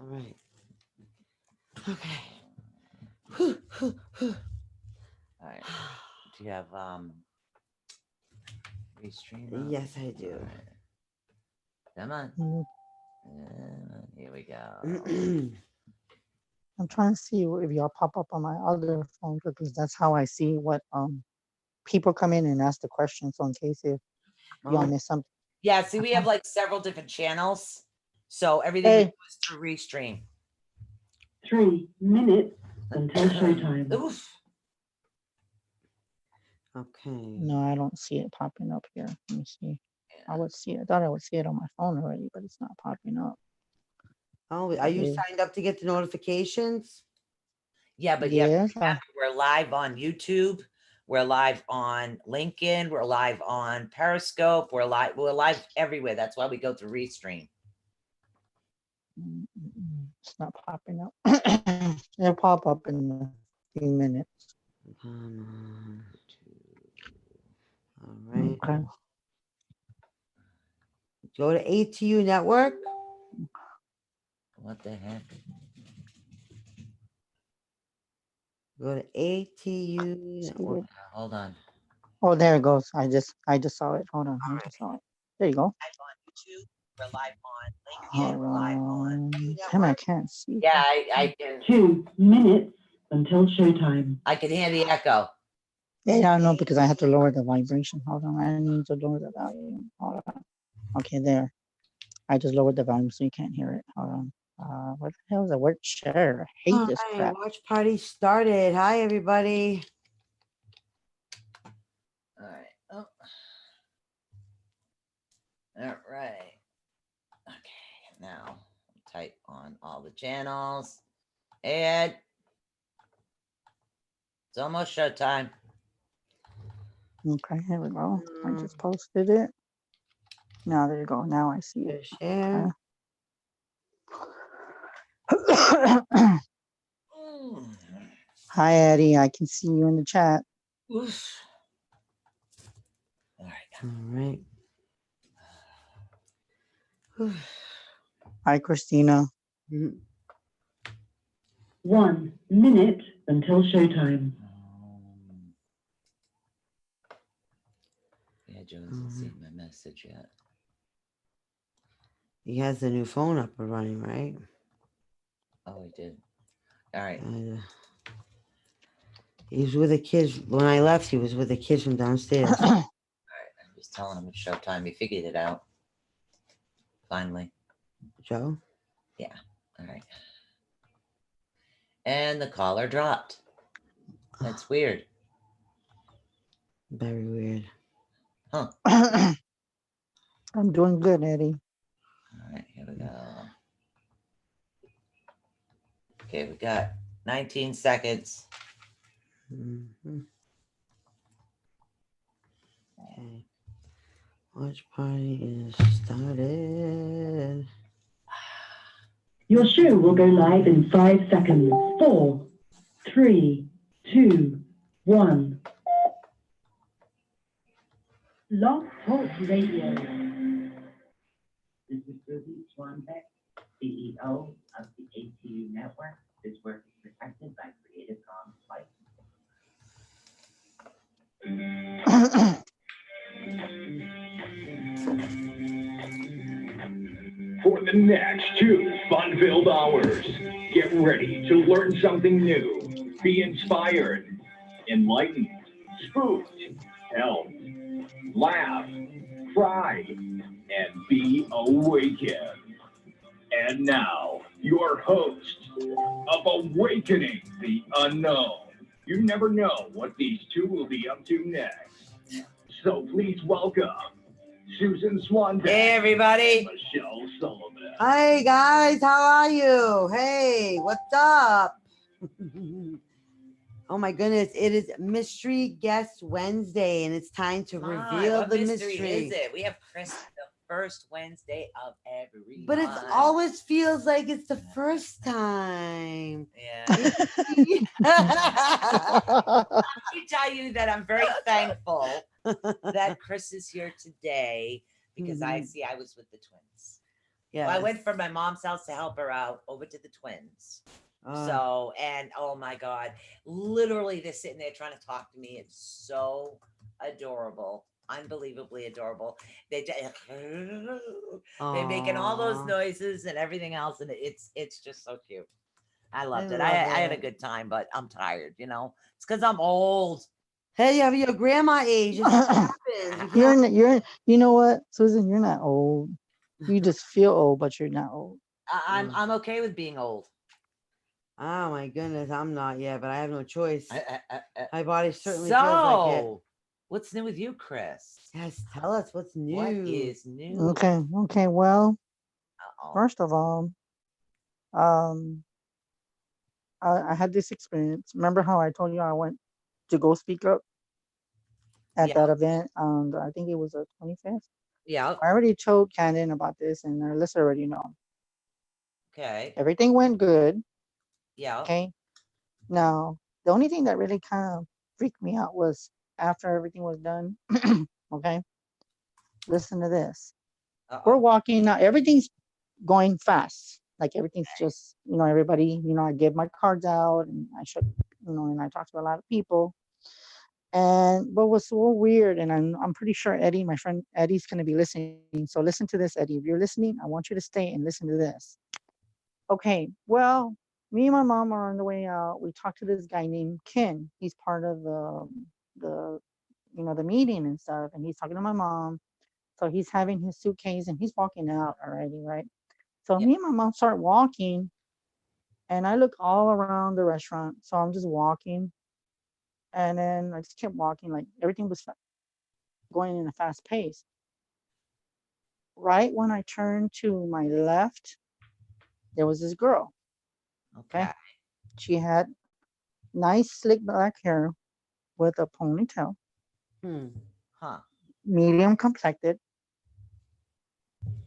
All right. Okay. Whew, whew, whew. All right. Do you have restream up? Yes, I do. All right. Come on. Mm, Here we go. I'm trying to see if y'all pop up on my other phone because that's how I see what people come in and ask the questions. So in case if y'all Oh, miss something. Yeah, see, we have like several different channels. So everything we Hey. do is through restream. 3 minutes until showtime. Oof. okay. No, I don't see it popping up here. Let me see. I would see it. I thought I would see it on my phone already, but it's not popping up. Oh, are you Yeah. signed up to get the notifications? Yeah, but Yes, remember, we're live on YouTube. We're live on LinkedIn. We're live on Periscope. We're live everywhere. That's why we go through restream. it's not popping up. It'll pop up in a few minutes. Come on. All right. Okay. Go to ATU Network. What the heck? Go to ATU See Network. it. Hold on. Oh, there it goes. I just saw it. Hold on. I just saw it. There you go. Live on YouTube. We're live on LinkedIn. Hold We're live on. Damn, I can't see. Yeah, I can. 2 minutes until showtime. I can hear the echo. Yeah, I know because I have to lower the vibration. Hold on. I need to lower the volume. Hold on. Okay, there. I just lowered the volume so you can't hear it. Hold on. What the hell is the word share? I hate All this right, crap. watch party started. Hi, everybody. All right. Oh. All right. Okay. Now type on all the channels. And it's almost showtime. Okay, here we go. I just posted it. Now there you go. Now I see it. Share. Okay. Hi, Eddie. I can see you in the chat. Oof. All right. All right. Hi, Christina. 1 minute until showtime. Yeah, Joe hasn't seen my message yet. He has the new phone up and running, right? Oh, he did. All right. He was with the kids. When I left, he was with the kids from downstairs. All right. I'm just telling him it's showtime. He figured it out. Finally. Joe? Yeah. All right. And the collar dropped. That's weird. Very weird. Huh. I'm doing good, Eddie. All right, here we go. Okay, we got 19 seconds. Okay. Watch party is started. Your show will go live in 5 seconds. 4, 3, 2, 1. Love Talk Radio. This is Susie Swanbeck, CEO of the ATU Network. This work is protected by Creative Commons license. For the next 2 fun-filled hours, get ready to learn something new, be inspired, enlightened, spooked, helped, laugh, cry, and be awakened. And now, your host of Awakening the Unknown. You never know what these two will be up to next. So please welcome Susan Swanbeck. Hey, everybody. Michelle Sullivan. Hi, guys. How are you? Hey, what's up? Oh, my goodness. It is Mystery Guest Wednesday, and it's time to reveal what the mystery mystery. is it? We have Chris the first Wednesday of every But it month. always feels like it's the first time. Yeah. Let me tell you that I'm very thankful that Chris is here today because I was with the twins. Yeah. Well, I went from my mom's house to help her out over to the twins. So, and oh my God, literally they're sitting there trying to talk to me. It's so adorable, unbelievably adorable. They they're making all those noises and everything else, and it's just so cute. I loved it. I had a good time, but I'm tired. It's because I'm old. Hey, yeah, your grandma age. It's what happens. You know what, Susan, you're not old. You just feel old, but you're not old. I'm okay with being old. Oh my goodness, I'm not yet, but I have no choice. Uh, My body certainly feels like it. So, what's new with you, Chris? Yes, tell us what's new. What is new? Okay. Well, Uh-oh. first of all, um, I had this experience. Remember how I told you I went to go speak up at Yeah. that event? I think it was the 25th. Yeah. I already told Cannon about this, and Alyssa already know. Okay. Everything went good. Yeah. Okay. Now, the only thing that really kind of freaked me out was after everything was done. Okay. Listen to this. We're Uh-oh. walking now. Everything's going fast. Like everything's just, everybody, I give my cards out and I should, and I talk to a lot of people. And what was so weird, and I'm pretty sure Eddie, my friend Eddie's gonna be listening. So listen to this, Eddie. If you're listening, I want you to stay and listen to this. Okay, well, me and my mom are on the way out. We talked to this guy named Ken. He's part of the the meeting and stuff, and he's talking to my mom. So he's having his suitcase and he's walking out already, right? So Yeah. me and my mom start walking, and I look all around the restaurant. So I'm just walking, and then I just kept walking, like everything was going in a fast pace. Right when I turned to my left, there was this girl. Okay. She had nice slick black hair with a ponytail, Huh. medium complected,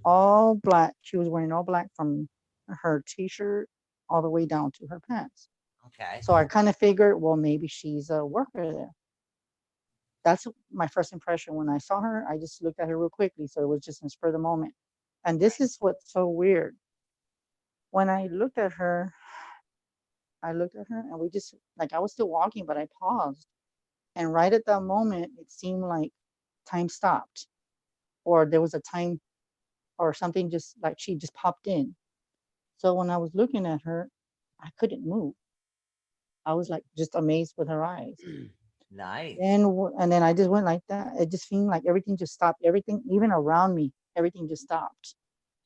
all black. She was wearing all black from her t-shirt all the way down to her pants. Okay. So I kind of figured, well, maybe she's a worker there. That's my first impression. When I saw her, I just looked at her real quickly. So it was just in spur of the moment. And this is what's so weird. When I looked at her and we just, like, I was still walking, but I paused. And right at that moment, it seemed like time stopped, or there was a time or something, just like she just popped in. So when I was looking at her, I couldn't move. I was like just amazed with her eyes. Nice. And then I just went like that. It just seemed like everything just stopped. Everything, even around me, everything just stopped.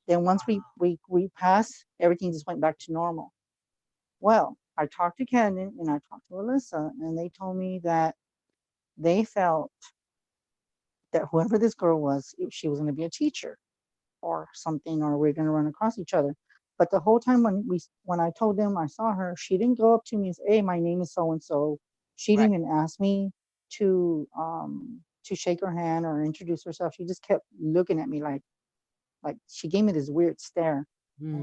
Then once we passed, everything just went back to normal. Well, I talked to Cannon and I talked to Alyssa, and they told me that they felt that whoever this girl was, she was going to be a teacher or something, or we're going to run across each other. But the whole time when I told them I saw her, she didn't go up to me and say, "Hey, my name is so and so." She Right. didn't even ask me to shake her hand or introduce herself. She just kept looking at me like she gave me this weird stare.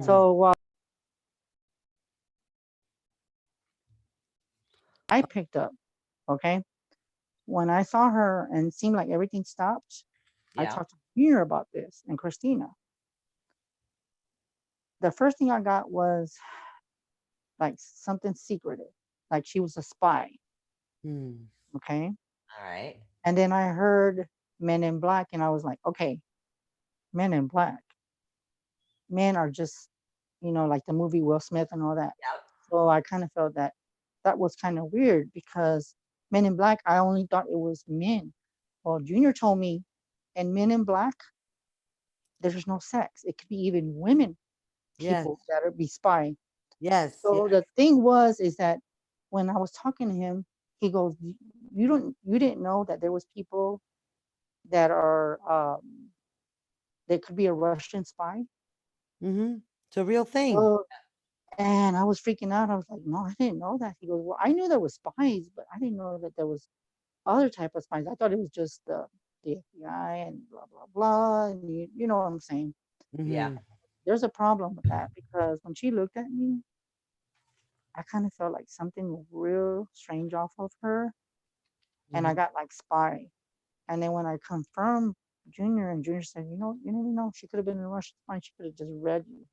So I picked up. Okay, when I saw her and it seemed like everything stopped, I Yeah. talked to Junior about this and Christina. The first thing I got was like something secretive, like she was a spy. Okay. All right. And then I heard Men in Black, and I was like, okay, Men in Black. Men are just, like the movie Will Smith and all that. Yep. So I kind of felt that was kind of weird because Men in Black, I only thought it was men. Well, Junior told me, in Men in Black, there's no sex. It could be even women, people that are be spy. Yes. So the thing is that when I was talking to him, he goes, you didn't know that there was people that are, that could be a Russian spy?" It's a real thing. So, and I was freaking out. I was like, "No, I didn't know that." He goes, "Well, I knew there was spies, but I didn't know that there was other type of spies. I thought it was just the FBI and blah blah blah." And you know what I'm saying? Yeah. There's a problem with that because when she looked at me, I kind of felt like something real strange off of her, and I got like spy. And then when I confirmed Junior, and Junior said, you never know. She could have been in a rush. It's fine. She could have just read you.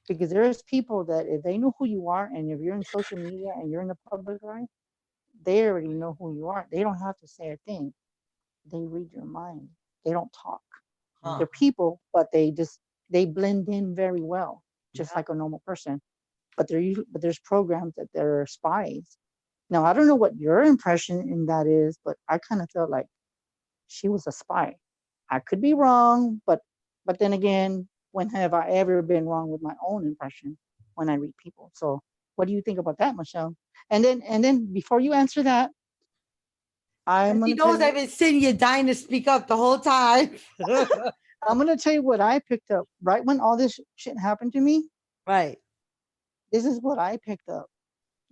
Because there's people that if they know who you are, and if you're in social media and you're in the public eye, they already know who you are. They don't have to say a thing. They read your mind. They don't talk. Huh. They're people, but they blend in very well, just Yeah. like a normal person. But there's programs that they're spies. Now I don't know what your impression in that is, but I kind of felt like she was a spy. I could be wrong, but then again, when have I ever been wrong with my own impression when I read people? So what do you think about that, Michelle? And then before you answer that, I'm She gonna tell knows I've you been sitting here dying to speak up the whole time. I'm gonna tell you what I picked up right when all this shit happened to me. Right. This is what I picked up,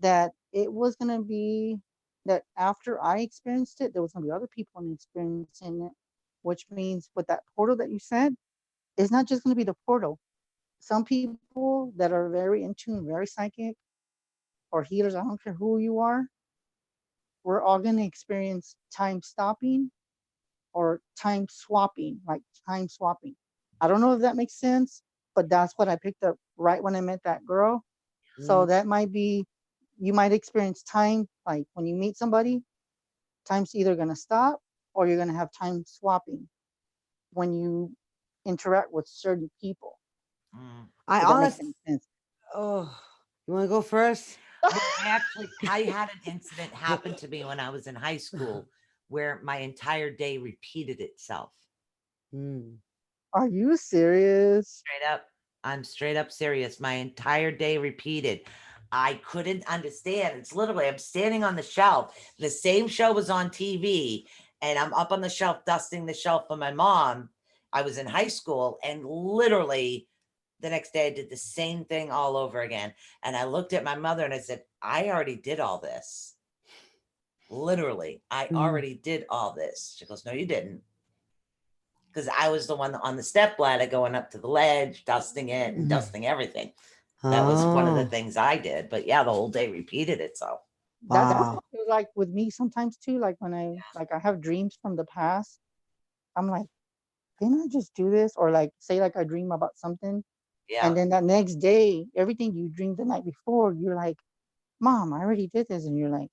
that it was gonna be that after I experienced it, there was gonna be other people experiencing it, which means with that portal that you said, it's not just gonna be the portal. Some people that are very in tune, very psychic, or healers, I don't care who you are, we're all gonna experience time stopping or time swapping, like time swapping. I don't know if that makes sense, but that's what I picked up right when I met that girl. So that might be, you might experience time, like when you meet somebody, time's either going to stop or you're going to have time swapping when you interact with certain people. I If that makes honestly, any sense. oh, you want to go first? Well, I had an incident happen to me when I was in high school where my entire day repeated itself. Mm. Are you serious? Straight up. I'm straight up serious. My entire day repeated. I couldn't understand. It's literally, I'm standing on the shelf. The same show was on TV, and I'm up on the shelf dusting the shelf for my mom. I was in high school, and literally the next day I did the same thing all over again. And I looked at my mother and I said, I already did all this. Literally, I already did all this. She goes, no, you didn't. Because I was the one on the step ladder going up to the ledge, dusting it and dusting everything. That was one of the things I did. But yeah, the whole day repeated itself. That's Wow. what I feel like with me sometimes too. Like when I have dreams from the past, I'm like, didn't I just do this? Or like say like I dream about something, Yeah. and then that next day, everything you dreamed the night before, you're like, Mom, I already did this, and you're like,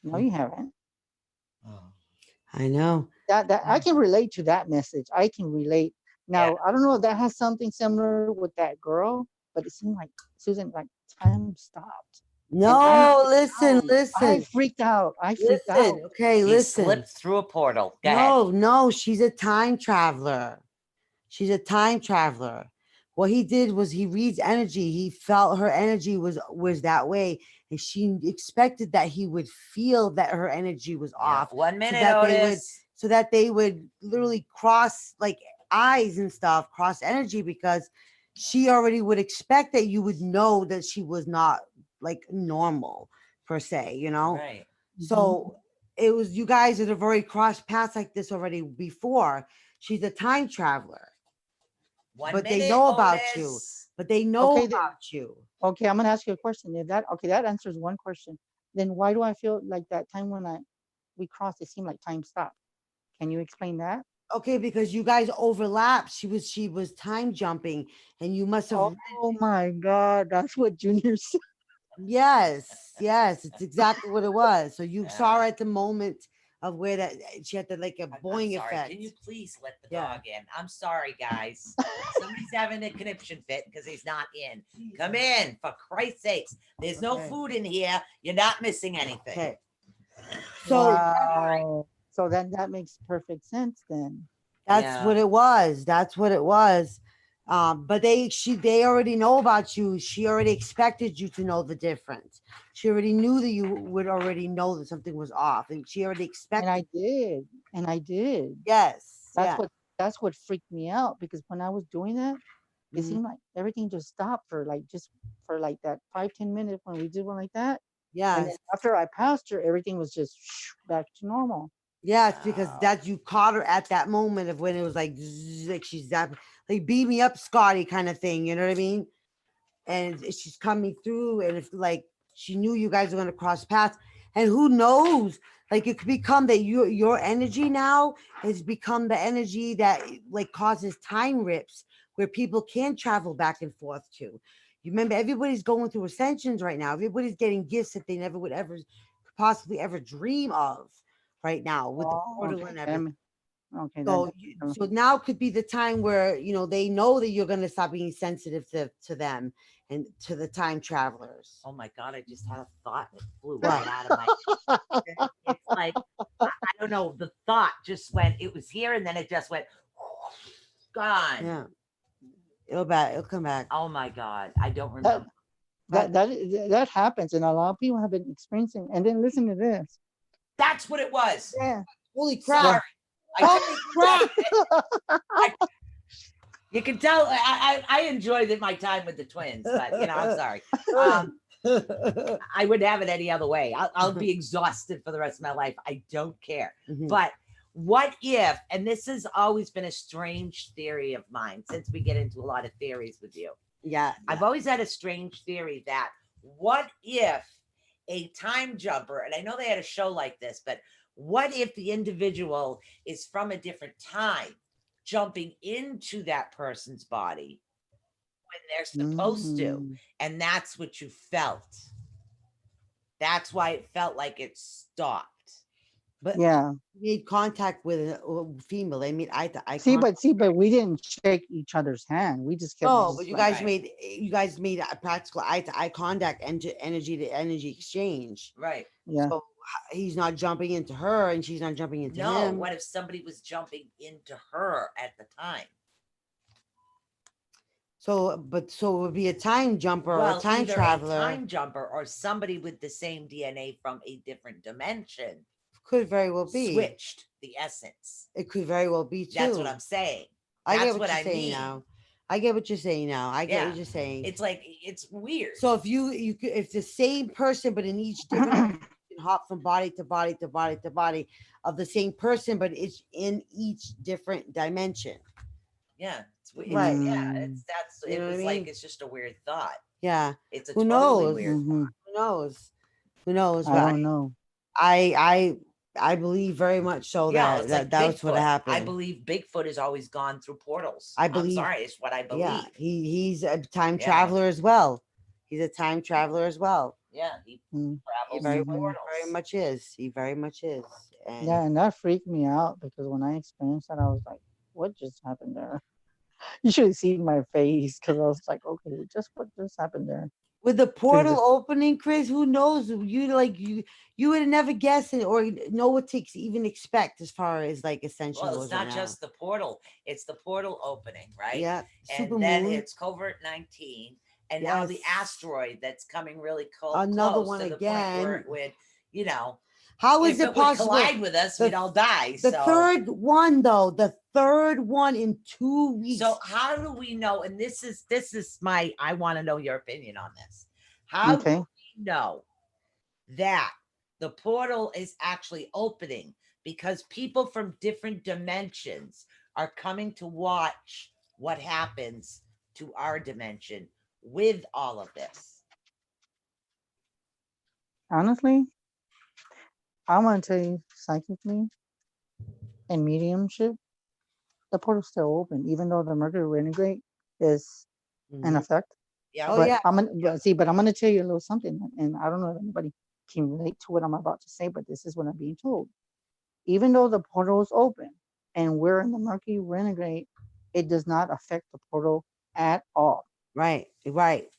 no, you haven't. I know. That I can relate to that message. I can relate. Now I don't know if that has something similar with that girl, but it seemed like Susan, like time stopped. No, listen, I listen, freaked out. I freaked out. listen. Okay, He listen. slipped through a portal. Go ahead. No, she's a time traveler. She's a time traveler. What he did was he reads energy. He felt her energy was that way, and she expected that he would feel that her energy was off. 1 minute, that they would, Otis. so that they would literally cross like eyes and stuff, cross energy, because she already would expect that you would know that she was not like normal per se, you know. Right. So it was, you guys that have already crossed paths like this already before. She's a time traveler. 1 But minute, they know about you. Otis. But they know Okay, about you. Okay, I'm gonna ask you a question. If that okay, that answers one question. Then why do I feel like that time when we crossed, it seemed like time stopped? Can you explain that? Okay, because you guys overlapped. She was time jumping, and you must have. Oh my God, that's what Junior said. Yes, it's exactly what it was. So you saw her Yeah. at the moment of where that she had the like a I'm boing sorry. effect. Can you please let the Yeah. dog in? I'm sorry, guys. Somebody's having a conniption fit because he's not in. Come in, for Christ's sakes. There's no Okay. food in here. You're not missing anything. Okay. So Wow. So then that makes perfect sense then. that's what it was. That's what it was. But they already know about you. She already expected you to know the difference. She already knew that you would already know that something was off, and she already expected. And I did. And I did. Yes. That's what freaked me out, because when I was doing that, it Mhm. seemed like everything just stopped for like that 5-10 minutes when we did one like that. And Yes. then after I passed her, everything was just back to normal. Yes, because that you caught her at that moment of when it was like, zzz, like she's that like beat me up, Scotty kind of thing. You know what I mean? And she's coming through, and if like she knew you guys were gonna cross paths, And who knows? Like it could become that your energy now has become the energy that like causes time rips where people can travel back and forth to. You remember everybody's going through ascensions right now. Everybody's getting gifts that they never would ever possibly ever dream of right now with the Oh, portal okay. and everything. Okay, So, so now could be the time where they know that you're gonna stop being sensitive to them and to the time travelers. Oh my God, I just had a thought that flew What? right out of my head. It's like, I don't know, the thought just went, it was here and then it just went, gone. Yeah, it'll come back. Oh my God, I don't that remember. that happens, and a lot of people have been experiencing. And then listen to this. That's what it was. Yeah. Holy crap! Sorry. Holy crap! You can tell I enjoyed my time with the twins, but I'm sorry. I wouldn't have it any other way. I'll be exhausted for the rest of my life. I don't care. Mhm. But what if, and this has always been a strange theory of mine since we get into a lot of theories with you. Yeah, I've always had a strange theory that what if a time jumper, and I know they had a show like this, but what if the individual is from a different time jumping into that person's body when they're supposed to? And that's what you felt. That's why it felt like it stopped. but Yeah. made contact with a female. They made eye to eye. See, but we didn't shake each other's hand. We just kept. No, just but you like- guys made a practical eye to eye contact and energy to energy exchange. Right. Yeah. So he's not jumping into her, and she's not jumping into him. What if somebody was jumping into her at the time? So it would be a time jumper or a time either traveler. a time jumper or somebody with the same DNA from a different dimension Could very well be switched the essence. It could very well be too. That's what I'm saying. I get That's what you're I saying mean. now. I get what you're saying now. I get Yeah. what you're saying. It's like it's weird. So if you could, if the same person but in each different you can hop from body to body to body to body of the same person, but it's in each different dimension. Yeah, it's weird. Right. Yeah, it's You it know what I was like mean? it's just a weird thought. Yeah. It's a Who totally knows? weird. Mhm. Who knows? Who knows? I don't know. I believe very much so Yeah, that it's like that's what Bigfoot. happened. I believe Bigfoot has always gone through portals. I I'm believe- sorry, it's what I believe. Yeah, he's a time Yeah. traveler as well. He's a time traveler as well. Yeah, he Mm. He travels very, through portals. very much is. He very much is. And Yeah, and that freaked me out because when I experienced that, I was like, "What just happened there?" You should have seen my face because I was like, "Okay, just what just happened there?" with the portal just- opening, Chris, who knows? You would have never guessed it or know what to even expect as far as like ascension Well, goes. it's not right just the portal, it's the portal opening, now. right? Yeah, And super then moon. it's covert 19, and now the Yes. asteroid that's coming really Another close one to the point where again. it would, How if is it it would possible? collide with us, the- we'd all die. The so. third one, though, the third one in 2 weeks. So how do we know? And this is my. I want to know your opinion on this. How Okay. do we know that the portal is actually opening? Because people from different dimensions are coming to watch what happens to our dimension with all of this. Honestly, I'm gonna tell you psychically and mediumship, the portal's still open, even though the Mercury retrograde is in Mhm. effect. Yeah. Oh, But yeah. I'm gonna but I'm gonna tell you a little something, and I don't know if anybody can relate to what I'm about to say, but this is what I'm being told. Even though the portal is open and we're in the Mercury retrograde, it does not affect the portal at all. Right. Exactly.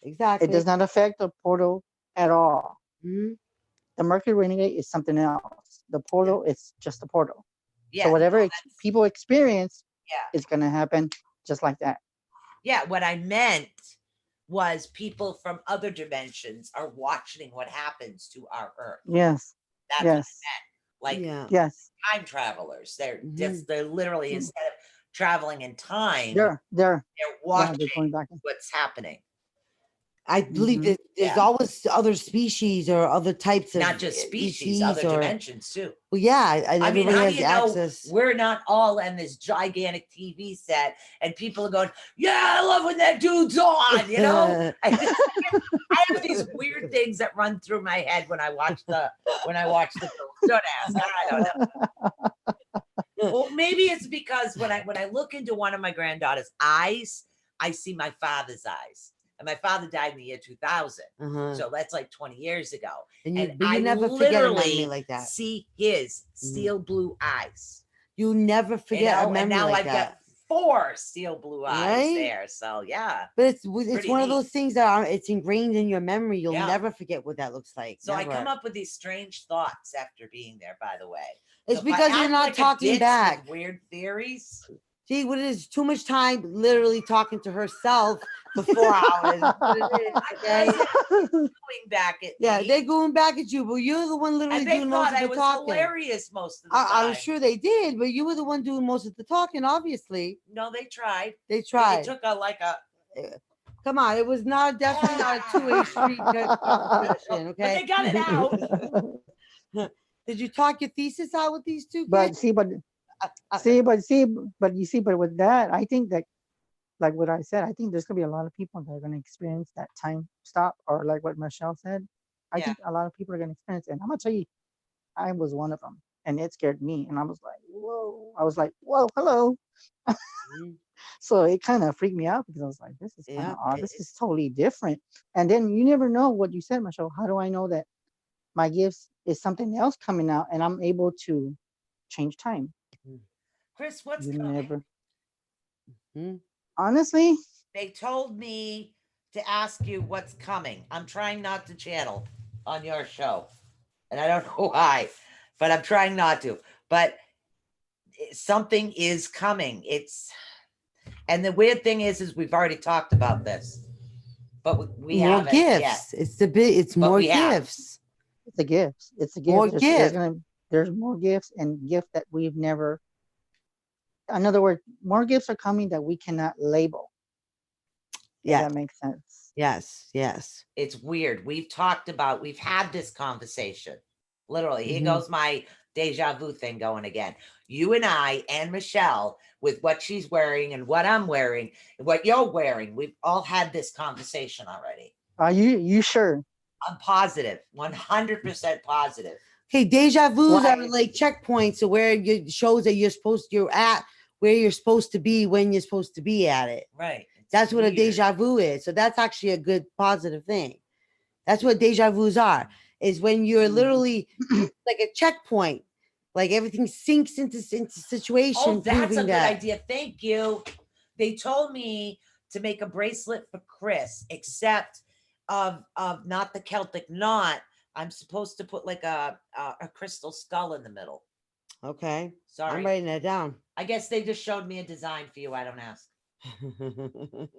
It does Exactly. not affect the portal at all. Mhm. The Mercury retrograde is something else. The portal is just a portal. Yeah. So whatever no, that's- people experience Yeah. is gonna happen just like that. Yeah, what I meant was people from other dimensions are watching what happens to our Earth. Yes. That's Yes. like yeah. Yes. time travelers. They're Mhm. just they're literally instead of traveling in time, They're they're yeah, watching they're going back. what's happening. I believe Mhm. that there's Yeah. always other species or other types of Not just species, other ETs or dimensions too. well, yeah, and I mean, everybody how do has you know access. we're not all on this gigantic TV set and people are going, "Yeah, I love when that dude's on," you know? I have these weird things that run through my head when I watch the film. Don't ask. I don't know. Well, maybe it's because when I look into one of my granddaughter's eyes, I see my father's eyes. And my father died in the year 2000. Uh-huh. So that's like 20 years ago. And And but you I never forget a memory literally like that. see his steel blue eyes. You never You forget a know, and memory now like I've that. got 4 steel blue eyes Right? there. So yeah. But it's pretty one of neat. those things that are it's ingrained in your memory. You'll Yeah. never forget what that looks like. So I Never. come up with these strange thoughts after being there, by the way. It's So if I because you're act not like a talking ditz back. with weird theories. See, what it is too much time literally talking to herself for 4 hours. That's what it is, okay? Going back at Yeah, me. they're going back at you, but you're the one literally And they doing most thought of I the was talking. hilarious most of the time. I'm sure they did, but you were the one doing most of the talking, obviously. No, they tried. They It tried. took a Come on, it was not definitely not a two-way street conversation, but okay? they got it out. Did you talk your thesis out with these two But kids? see, but you see, but with that, I think that, like what I said, I think there's gonna be a lot of people that are gonna experience that time stop, or like what Michelle said. I Yeah. think a lot of people are gonna experience it. And I'm gonna tell you, I was one of them, and it scared me. And I was like, whoa! I was like, whoa, hello. Mhm. So it kind of freaked me out because I was like, this is kind Yeah, of odd. This is totally different. And then you never know what you said, Michelle. How do I know that my gifts is something else coming out and I'm able to change time? Chris, what's You coming? never. Hmm? Honestly, They told me to ask you what's coming. I'm trying not to channel on your show. And I don't know why, but I'm trying not to. But something is coming. And the weird thing is we've already talked about this, but we more haven't gifts. yet. It's the big. It's But more we have. gifts. it's a gift. It's a gift. More There's gifts. there's more gifts and gifts that we've never. In other words, more gifts are coming that we cannot label. Does Yes. that make sense? Yes. Yes. It's weird. We've had this conversation. Literally, here Mhm. goes my deja vu thing going again. You and I and Michelle, with what she's wearing and what I'm wearing, and what you're wearing, we've all had this conversation already. Are you sure? I'm positive, 100% positive. Okay, deja vus Well, are like checkpoints of where it shows that you're at where you're supposed to be when you're supposed to be at it. Right. It's That's what a weird. deja vu is. So that's actually a good positive thing. That's what deja vus are. Is when you're literally it's like a checkpoint, like everything sinks into situation. Oh, that's a proving good that. idea. Thank you. They told me to make a bracelet for Chris, except of not the Celtic knot. I'm supposed to put like a crystal skull in the middle. Okay, Sorry. I'm writing that down. I guess they just showed me a design for you. I don't ask.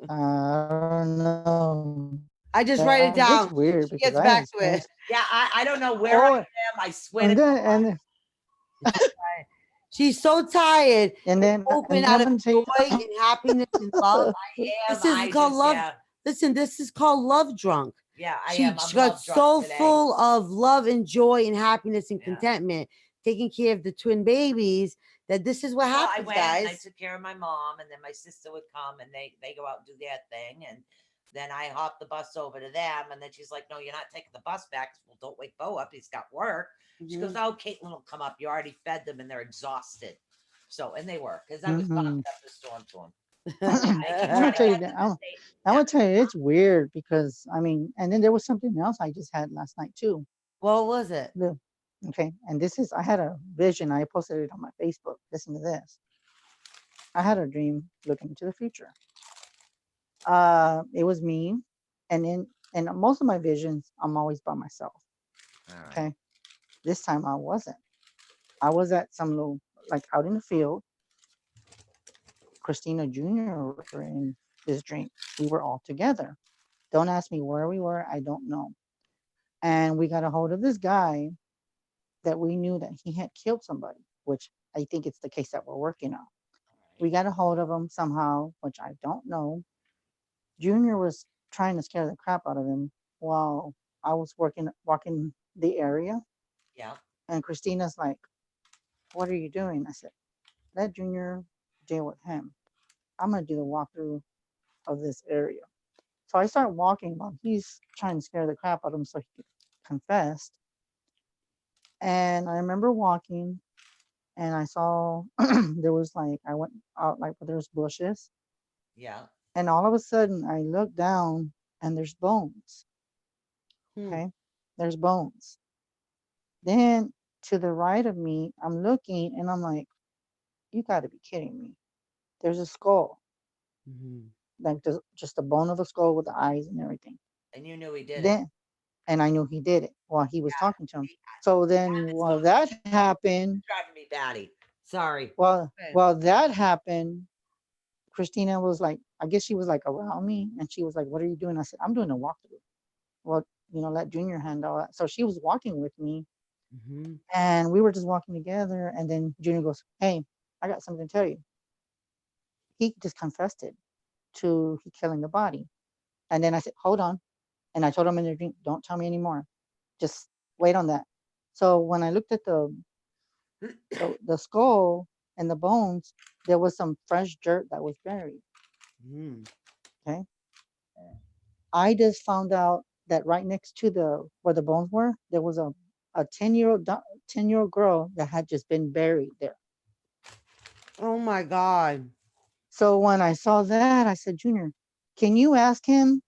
I don't know. I just write it It's down. weird She because gets I back to it. experienced. Yeah, I don't know where I Oh, am. I swear and to then She's so tired. and then Open and out I'm of gonna joy tell you, and happiness and love. am. This is called love. Yeah, Listen, this is called love drunk. yeah, I She am. I'm got love drunk so today. full of love and joy and happiness and Yeah. contentment, taking care of the twin babies, that this is what Well, I happens, went and I guys. took care of my mom, and then my sister would come, and they go out and do their thing, and then I hop the bus over to them, and then she's like, "No, you're not taking the bus back." Well, don't wake Bo up; he's got work. She goes, Mhm. "Oh, Caitlin will come up. You already fed them, and they're exhausted." So, and they were because I was Mhm. talking up the storm to them. I'm gonna tell you that. I'm gonna tell you it's weird because I mean, and then there was something else I just had last night too. What was it? Okay, and this is I had a vision. I posted it on my Facebook. Listen to this. I had a dream looking into the future. It was me, and in most of my visions, I'm always by myself. All right. Okay, this time I wasn't. I was at some little like out in the field. Christina Jr. were in this dream. We were all together. Don't ask me where we were. I don't know. And we got a hold of this guy that we knew that he had killed somebody, which I think it's the case that we're working on. We got a hold of him somehow, which I don't know. Junior was trying to scare the crap out of him while I was walking the area. Yeah. And Christina's like, "What are you doing?" I said, "Let Junior deal with him. I'm gonna do the walkthrough of this area." So I start walking while he's trying to scare the crap out of him so he could confess. And I remember walking and I saw there was like I went out like where there's bushes, Yeah. and all of a sudden I look down and there's bones. Hmm. Okay, there's bones. Then to the right of me, I'm looking and I'm like, you got to be kidding me. There's a skull, Mhm. like just the bone of a skull with the eyes and everything. And you knew he did it. Then, and I knew he did it while he was talking to him. See, So then that is while what that happened, driving me batty. Sorry. Good. while that happened, Christina was like, I guess she was like around me and she was like, "What are you doing?" I said, "I'm doing a walkthrough." Well, let Junior handle that. So she was walking with me Mhm. and we were just walking together. And then Junior goes, "Hey, I got something to tell you." He just confessed it to he killing the body. And then I said, "Hold on." And I told him in the dream, "Don't tell me anymore. Just wait on that." So when I looked at the skull and the bones, there was some fresh dirt that was buried. Mhm. Okay. I just found out that right next to the where the bones were, there was a 10-year-old girl that had just been buried there. Oh my God. So when I saw that, I said, "Junior, can you ask him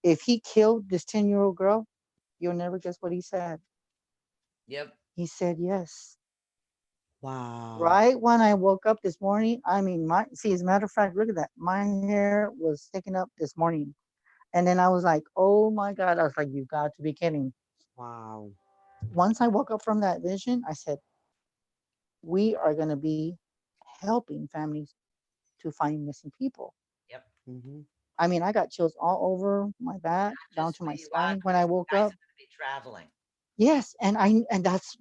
if he killed this 10-year-old girl?" You'll never guess what he said. Yep. He said yes. Wow. Right when I woke up this morning, I mean, my see, as a matter of fact, look at that. My hair was sticking up this morning. And then I was like, oh my God. I was like, you got to be kidding. Wow. Once I woke up from that vision, I said, we are going to be helping families to find missing people. Yep. Mhm. I mean, I got chills all over my back, down Just to where my you are, spine when I because woke you guys up. are going to be traveling. Yes, and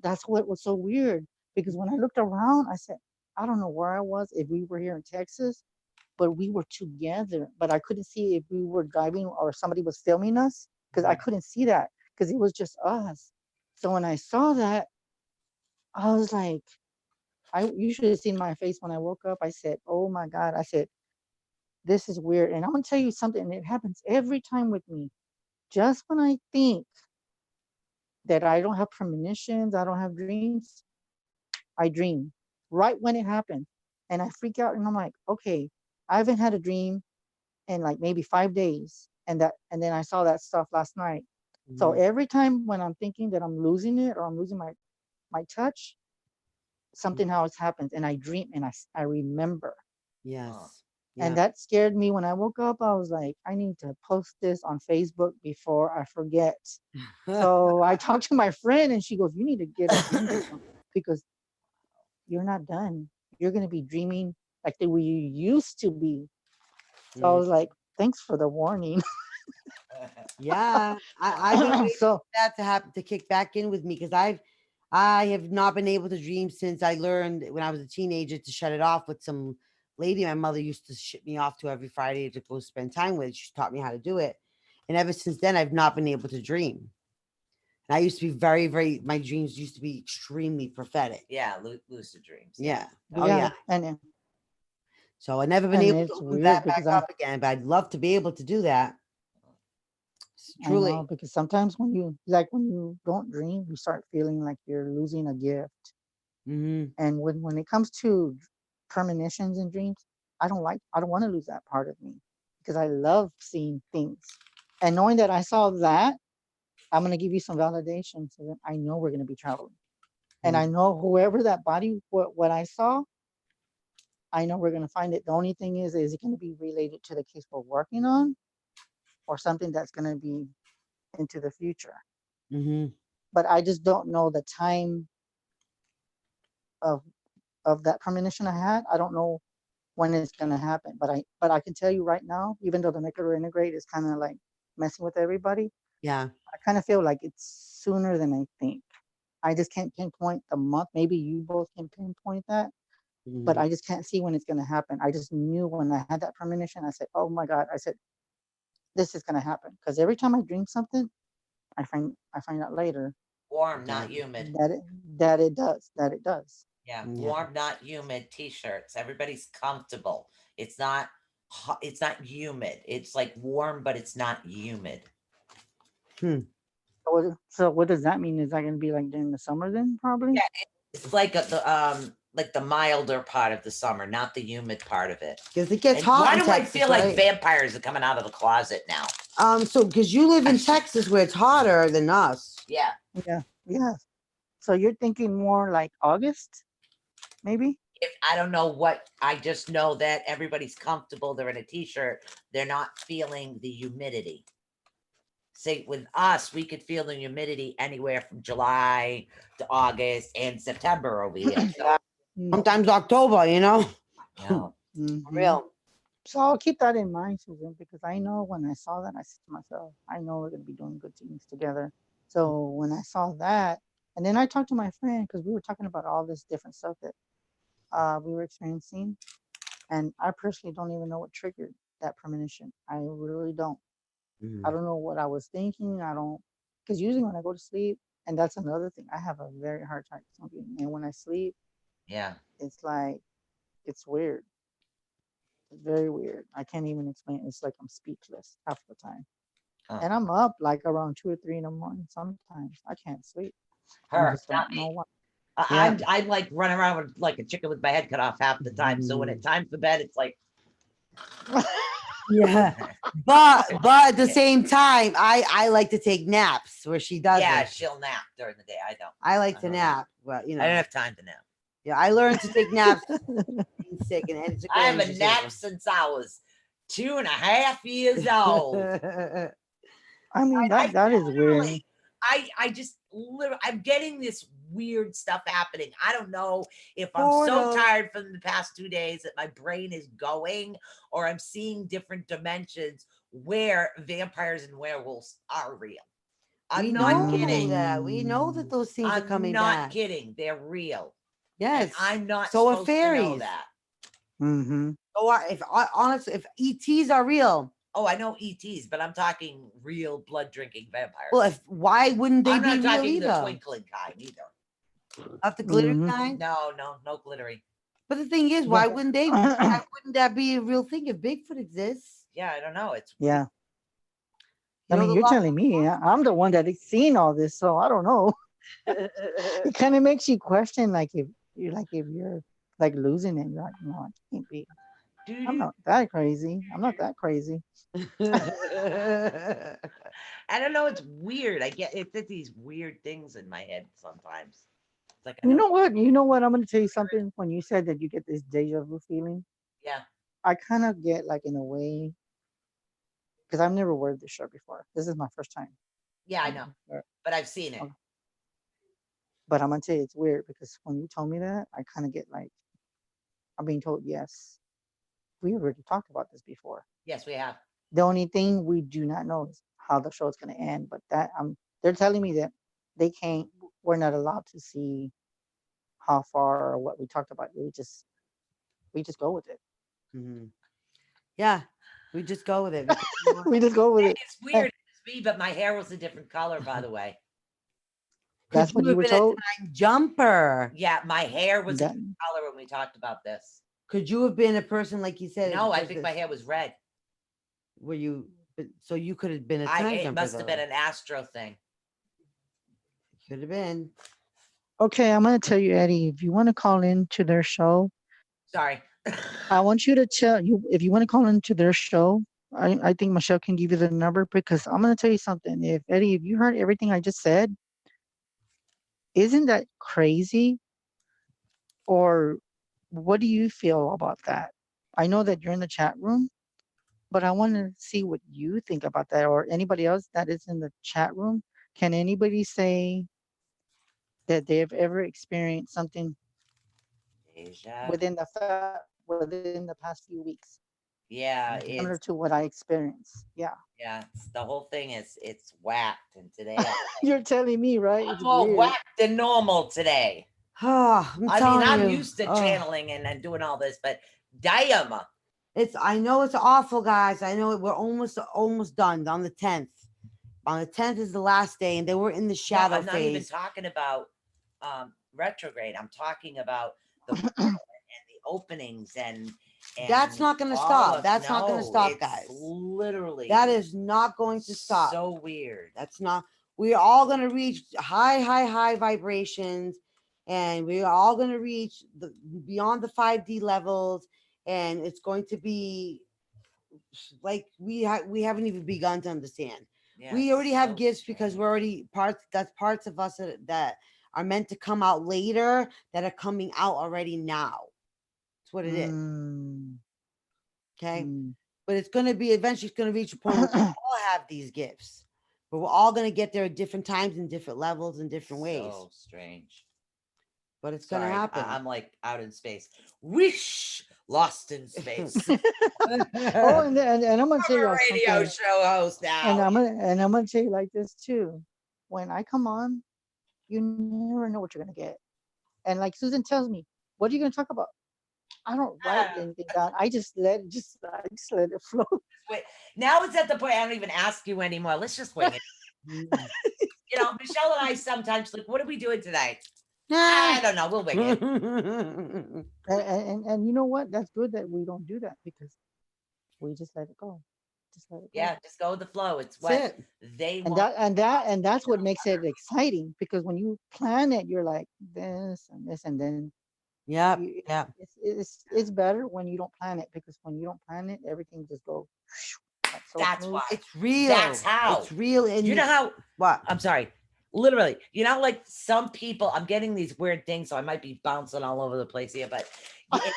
that's what was so weird because when I looked around, I said, I don't know where I was if we were here in Texas, but we were together. But I couldn't see if we were driving or somebody was filming us because I Right. couldn't see that because it was just us. So when I saw that, I was like, you should have seen my face when I woke up. I said, "Oh my God!" I said, "This is weird." And I'm gonna tell you something. And it happens every time with me. Just when I think that I don't have premonitions, I don't have dreams, I dream right when it happens. And I freak out and I'm like, okay, I haven't had a dream in like maybe 5 days. And then I saw that stuff last night. So Mhm. every time when I'm thinking that I'm losing it or I'm losing my touch, something else happens and I dream and I remember. Huh. Yes. And Yeah. that scared me when I woke up. I was like, I need to post this on Facebook before I forget. So I talked to my friend and she goes, you need to get a dream journal because you're not done. You're going to be dreaming like the way you used to be. So I Mm. was like, thanks for the warning. Yeah. I've been waiting So, for that to happen to kick back in with me because I have not been able to dream since I learned when I was a teenager to shut it off with some lady my mother used to ship me off to every Friday to go spend time with. She taught me how to do it. And ever since then, I've not been able to dream. And I used to be very, very, my dreams used to be extremely prophetic. Yeah. Lucid dreams. Yeah. Yeah. Oh, yeah. yeah. So I never been And able to it's open weird that back because up again, but I'd love to be able to do that. I Truly. know because sometimes when you don't dream, you start feeling like you're losing a gift. Hmm. And when it comes to premonitions and dreams, I don't want to lose that part of me because I love seeing things. And knowing that I saw that, I'm going to give you some validation so that I know we're going to be traveling. And I know whoever that body, what I saw, I know we're going to find it. The only thing is it going to be related to the case we're working on or something that's going to be into the future? Hmm. But I just don't know the time of that premonition I had. I don't know when it's going to happen. But I can tell you right now, even though the Mercury retrograde is kind of like messing with everybody, Yeah. I kind of feel like it's sooner than I think. I just can't pinpoint the month. Maybe you both can pinpoint that, but Hmm. I just can't see when it's going to happen. I just knew when I had that premonition. I said, "Oh my God!" I said, this is gonna happen because every time I drink something, I find out later Warm, not humid. that it does. Yeah, Yeah. warm, not humid t-shirts. Everybody's comfortable. It's not hot, it's not humid. It's like warm, but it's not humid. So what does that mean? Is that gonna be like during the summer then? Probably. Yeah, it's like the milder part of the summer, not the humid part of it. Because it gets And hot why in do Texas, I feel right? like vampires are coming out of the closet now? So because you live in Texas where it's hotter than us. Yeah. Yeah. So you're thinking more like August, maybe? If I don't know what, I just know that everybody's comfortable. They're in a t-shirt. They're not feeling the humidity. See, with us, we could feel the humidity anywhere from July to August and September over here. So, Sometimes October, you know. yeah. Mhm. Real. So I'll keep that in mind, Susan, because I know when I saw that, I said to myself, I know we're gonna be doing good things together. So when I saw that, and then I talked to my friend because we were talking about all this different stuff that we were experiencing, and I personally don't even know what triggered that premonition. I really don't. I don't know what I was thinking. I don't, because usually when I go to sleep, and that's another thing, I have a very hard time sleeping, and when I sleep, Yeah. it's like it's weird. It's very weird. I can't even explain it. It's like I'm speechless half the time. Huh. And I'm up like around 2 or 3 in the morning. Sometimes I can't sleep. I Her, just not don't know me. why. I like run around with like a chicken with my head cut off half the time. So when it's time for bed, it's like, Yeah. But at the same time, I like to take naps where she doesn't. yeah, she'll nap during the day. I don't. I like to Uh-huh. nap, but you I don't know. have time to nap. Yeah, I learned to take naps being sick, and it's a good I haven't energy napped since I was 2.5 years old. saver. I mean, I that is weird. literally, I just literally, I'm getting this weird stuff happening. I don't know if I'm so Portal. tired from the past 2 days that my brain is going, or I'm seeing different dimensions where vampires and werewolves are real. I'm We not know kidding. that. We know that those things are I'm coming not back. kidding. They're real. Yes. And I'm not So are supposed to know fairies. that. Mm-hmm. So if honestly, if ETs are real, Oh, I know ETs, but I'm talking real blood drinking vampires. well, why wouldn't they I'm be not real talking the either? twinkling kind either. Not the glitter Mhm. kind. No, no glittery. But the thing is, why wouldn't they? Why wouldn't that be a real thing if Bigfoot exists? Yeah, I don't know. It's Yeah. You I know, mean, you're telling me I'm the one that is seeing all this, so I don't know. It kind of makes you question, like if you're like losing it, you're like, no, I can't be. I'm not that crazy. I'm not that crazy. I don't know. It's weird. I get it's these weird things in my head sometimes. It's like I You know. know what? You know what? I'm gonna tell you something. When you said that you get this deja vu feeling, Yeah. I kind of get like in a way because I've never worn this shirt before. This is my first time. Yeah, I know. But I've seen it. Okay. But I'm gonna tell you it's weird because when you told me that, I kind of get like I'm being told yes. We already talked about this before. Yes, we have. The only thing we do not know is how the show is gonna end. But that they're telling me that they can't. We're not allowed to see how far or what we talked about. We just go with it. Yeah, we just go with it. We just go with it. It's weird. It's me, but my hair was a different color, by the way. That's what you were told. Time jumper. Yeah, my hair was a That- different color when we talked about this. Could you have been a person like you said? No, I think my hair was red. Were you? So you could have been a time It jumper. must have been an Astro thing. Could have been. Okay, I'm gonna tell you, Eddie. If you want to call in to their show, Sorry. I want you to tell you if you want to call into their show. I think Michelle can give you the number because I'm gonna tell you something. If Eddie, if you heard everything I just said, isn't that crazy? Or what do you feel about that? I know that you're in the chat room, but I want to see what you think about that or anybody else that is in the chat room. Can anybody say that they've ever experienced something within the past few weeks? Yeah, Similar it's to what I experienced. Yeah. the whole thing is it's whacked, and today You're telling me, right? I'm It's more weird. whacked than normal today. Oh, I'm used to channeling and doing all this, but damn, I know it's awful, guys. I know we're almost done on the 10th. On the 10th is the last day, and they were in the No, shadow I'm not even phase. talking about retrograde. I'm talking about the portal and the openings and That's not going to all stop. of- That's not going to no, stop, it's guys. literally That is not going to stop. so weird. That's not. We are all going to reach high vibrations, and we are all going to reach the beyond the 5D levels, and it's going to be like we haven't even begun to understand. Yeah, We it's already have so gifts because we're strange. already parts. That's parts of us that are meant to come out later that are coming out already now. That's what it is. Mm, Okay, mm. but it's going to be eventually. It's going to reach a point where we all have these gifts, but we're all going to get there at different times and different levels and different ways. So strange. But it's going to Sorry, happen. I'm like out in space. Wish lost in space. Oh, and I'm gonna tell I'm a y'all radio something. show host And now. I'm gonna tell you like this too. When I come on, you never know what you're gonna get. And like Susan tells me, what are you gonna talk about? I don't write anything down. I just let it flow. Wait, now it's at the point I don't even ask you anymore. Let's just wing it. You know, Michelle and I sometimes like, what are we doing tonight? I don't know. We'll wing it. And you know what? That's good that we don't do that because we just let it go. Just let it go. Yeah, just go with the flow. It's That's what it. they And want. that's what makes it exciting because when you plan it, you're like this, and then Yep. you, Yep. it's better when you don't plan it because when you don't plan it, everything just goes like so That's smooth. why. It's real. That's how. It's real. And You know how? what? I'm sorry. Literally, you know, like some people, I'm getting these weird things, so I might be bouncing all over the place here, but it's like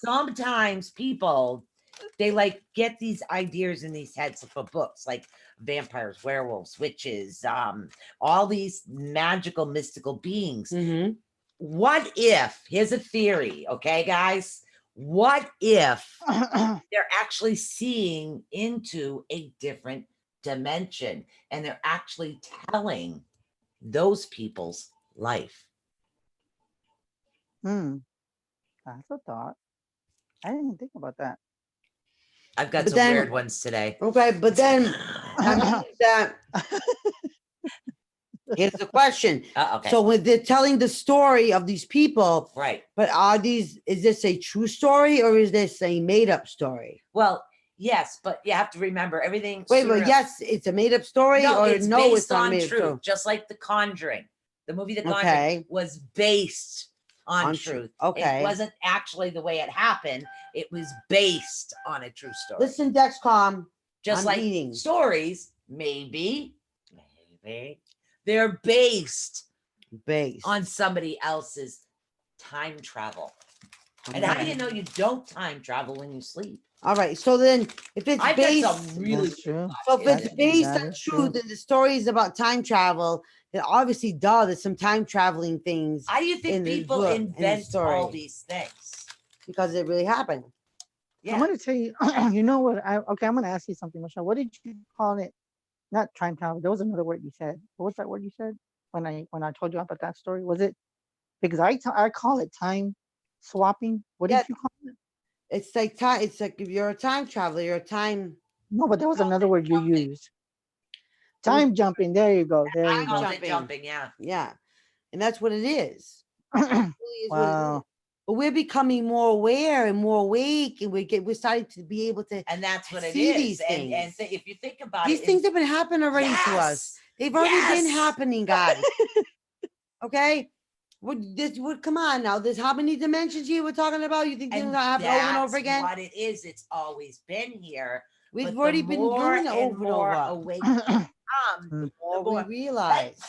sometimes people they like get these ideas in these heads for books like vampires, werewolves, witches, all these magical, mystical beings. Mm-hmm. What if, here's a theory, okay, guys? What if they're actually seeing into a different dimension and they're actually telling those people's life? That's a thought. I didn't think about that. I've got But some then- weird ones today. Okay, but then I mean that. Here's the question. Okay. So when they're telling the story of these people, Right. but is this a true story or is this a made up story? Well, yes, but you have to remember everything. Wait, sooner- but yes, it's a made up story No, or it's no, based it's not on made up truth, story. just like The Conjuring. The movie The Conjuring Okay. was based on On truth. okay. It wasn't actually the way it happened. It was based on a true story. Listen, Dexcom. Just I'm like eating. stories, maybe they're based on somebody else's time travel. And how do you know you don't time travel when you sleep? All right. So then, if it's I've based, got some really That's true. so if it's That- based that on is truth true. and the story is about time travel, then obviously, there's some time traveling things How do you think in the people book, in the invent all story. these things? Because it really happened. Yeah. I'm gonna tell you. You know what? I'm gonna ask you something, Michelle. What did you call it? Not time travel. There was another word you said. What was that word you said when I told you about that story? Was it because I call it time swapping? What Yeah. did you call it? It's like time. It's like if you're a time traveler, you're a time. No, but there was another word you Jumping. used. Time jumping. There you go. There I you called go. it jumping, yeah. Yeah, and that's what it is. It really is what it is. Wow. But we're becoming more aware and more awake, and we're starting to be able to. And that's what it See is. these And things. if you think about These it, things have been happening already to us. Yes! They've already been Yes! happening, guys. Okay. Come on now. There's how many dimensions here we're talking about? You think things and gonna happen over and over that's again? what it is. It's always been here. We've but the already been more doing it and over and more over. awake we become, The the more we realize.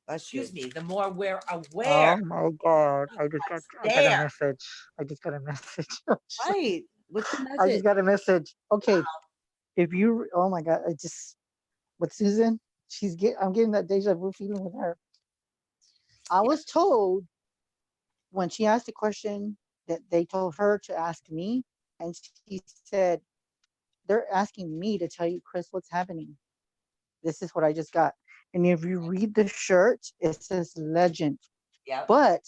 excuse me, the more we're Oh aware my God! I got a there. message. I just got a message. Right. What's the I message? just got a message. Okay, if you, oh my God, I just with Susan, I'm getting that deja vu feeling with her. I was told when she asked the question that they told her to ask me, and she said, they're asking me to tell you, Chris, what's happening. This is what I just got. And if you read the shirt, it says legend. Yeah. But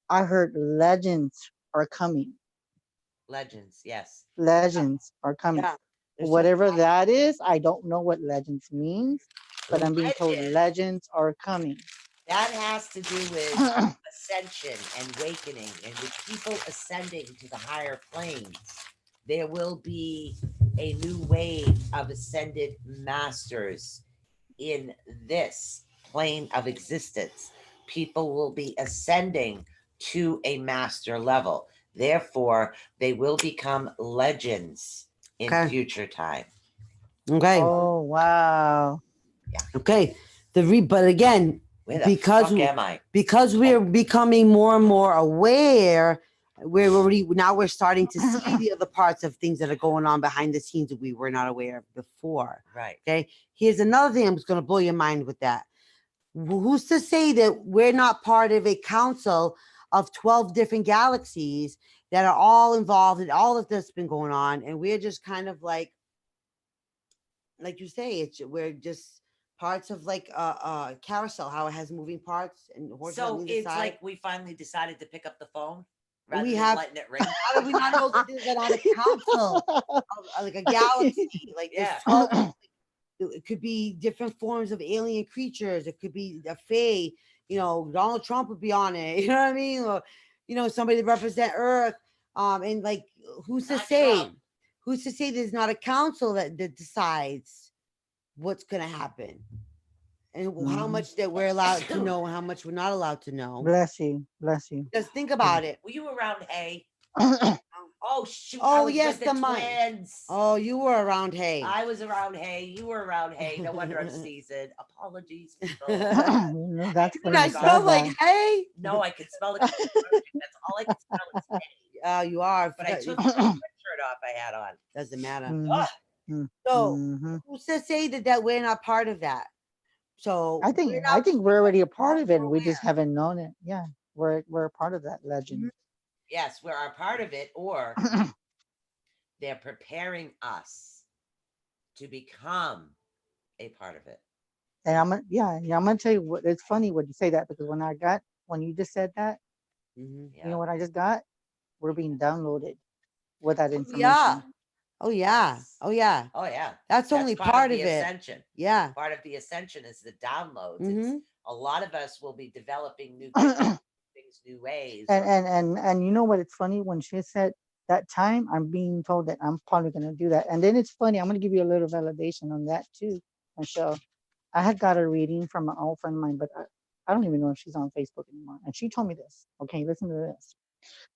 I heard legends are coming. Legends, yes. Legends are coming. Yeah. There's some Whatever that is, I don't know what legends means, but I'm being told Legend, legends are coming. that has to do with ascension and awakening, and with people ascending to the higher planes. There will be a new wave of ascended masters in this plane of existence. People will be ascending to a master level. Therefore, they will become legends in Okay. future time. Okay. Oh, wow. Okay. But again, Where the because fuck am I? we're becoming more and more aware, we're starting to see the other parts of things that are going on behind the scenes that we were not aware of before. Right. Okay. Here's another thing I'm just going to blow your mind with that. Who's to say that we're not part of a council of 12 different galaxies that are all involved in all of this been going on, and we're just kind of like you say, we're just parts of like carousel, how it has moving parts and horses on So either it's side. like we finally decided to pick up the phone rather We than have- letting it ring. How do we not know that there's not a council of, like a galaxy? Like there's Yeah. 12. It could be different forms of alien creatures. It could be a fae. Donald Trump would be on it. You know what I mean? Or somebody to represent Earth. And like, who's to Not say? Trump. Who's to say there's not a council that decides what's going to happen and how Mhm. much that we're allowed to know and how much we're not allowed to know? Bless you. Bless you. Just think about it. Were you around Hay? Oh shoot! Oh, I was yes, with the the mic. twins. Oh, you were around Hay. I was around Hay. You were around Hay. No wonder I'm seasoned. Apologies, people. That's Did funny I you smell said like that. hay? No, I could smell the conversion. That's all I could smell is Hay. You are. But I took the shirt off I had on. Doesn't matter. Mhm. Ugh. Mm, So mhm. who's to say that we're not part of that? So I think we're already a part of it. We just haven't known it. Yeah, we're a part of that legend. Yes, we're a part of it, or they're preparing us to become a part of it. And I'm gonna tell you what. It's funny when you say that because when you just said that, Mhm. Yeah. you know what I just got? We're being downloaded with that information. Yeah. Oh yeah. Oh yeah. Oh yeah. That's only part of the it. ascension. Yeah. Part of the ascension is the downloads. Mhm. It's a lot of us will be developing new things, new ways. And you know what? It's funny when she said that time. I'm being told that I'm probably gonna do that. And then it's funny. I'm gonna give you a little validation on that too, Michelle. I had got a reading from an old friend of mine, but I don't even know if she's on Facebook anymore. And she told me this. Okay, listen to this.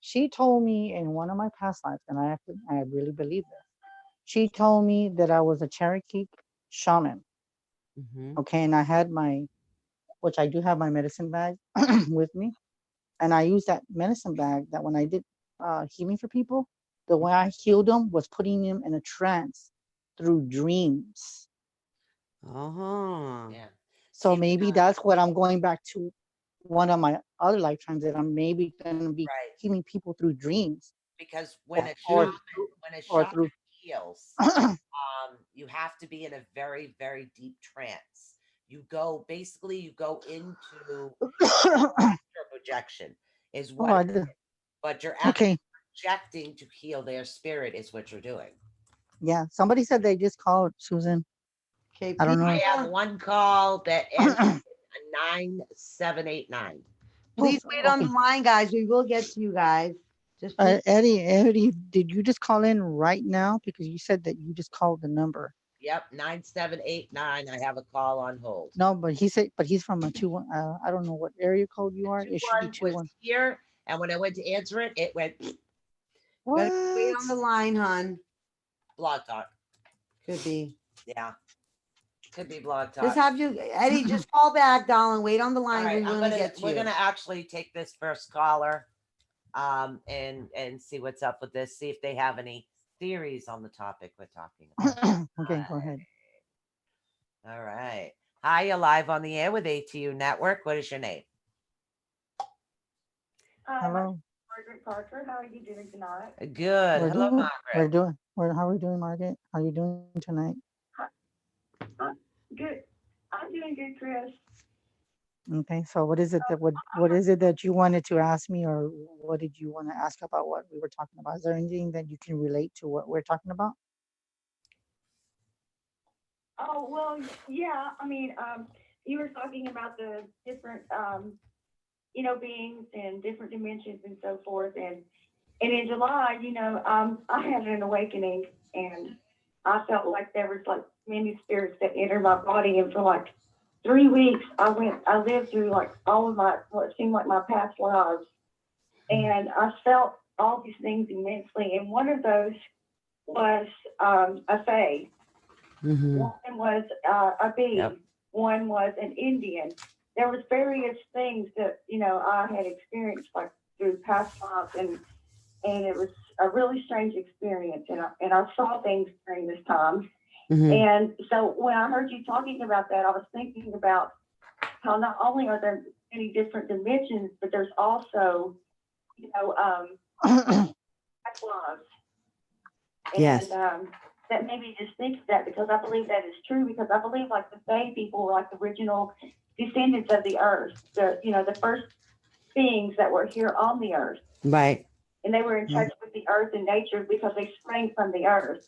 She told me in one of my past lives, and I really believe this. She told me that I was a Cherokee shaman. Mhm. Okay, and I had which I do have my medicine bag with me, and I used that medicine bag that when I did healing for people, the way I healed them was putting them in a trance through dreams. Uh-huh. Yeah. So See, maybe that's what I'm going back to one of my other lifetimes that I'm maybe going to be right. healing people through dreams Because when a or shaman, or through heals, you have to be in a very, very deep trance. You go into astral projection is oh, what, but you're actually okay. projecting to heal their spirit is what you're doing. Yeah, somebody said they just called Susan. Okay, I don't know. I have one call that ends in 9789. Please wait on the line, guys. We will get to you guys. Just please. Eddie, did you just call in right now? Because you said that you just called the number. Yep, 9789. I have a call on hold. No, but he's from a 2-1. I don't know what area code you are. It should be 2-1 here, and when I went to answer it, it went. What? Wait on the line, hon. Blog Talk. Could be. Yeah. Could be Blog Talk. Just have you, Eddie, just call back, darling. Wait on the line. Right, We're gonna actually take this first caller, and see what's up with this. See if they have any theories on the topic we're talking about. Okay, go ahead. All right. Hi, you're live on the air with ATU Network. What is your name? Hello. Margaret Parker, how are you doing tonight? Good. Hello, Margaret. How are we doing, Margaret? How are you doing tonight? Good. I'm doing good, Chris. Okay, so what is it that what is it that you wanted to ask me, or what did you want to ask about what we were talking about? Is there anything that you can relate to what we're talking about? Oh, well, yeah. I mean, you were talking about the different, beings and different dimensions and so forth. And in July, I had an awakening, and I felt like there was like many spirits that entered my body. And for like 3 weeks, I lived through like all of what seemed like my past lives. And I felt all these things immensely. And one of those was a fae. Mm-hmm. One was a bee. Yep. One was an Indian. There was various things that I had experienced like through past lives, and it was a really strange experience. And I saw things during this time. Mm-hmm. And so when I heard you talking about that, I was thinking about how not only are there many different dimensions, but there's also past lives. Yes. And that made me just think of that, because I believe that is true, because I believe like the Fae people were like the original descendants of the earth, the first beings that were here on the earth. Right. And they were in touch with the earth and nature because they sprang from the earth.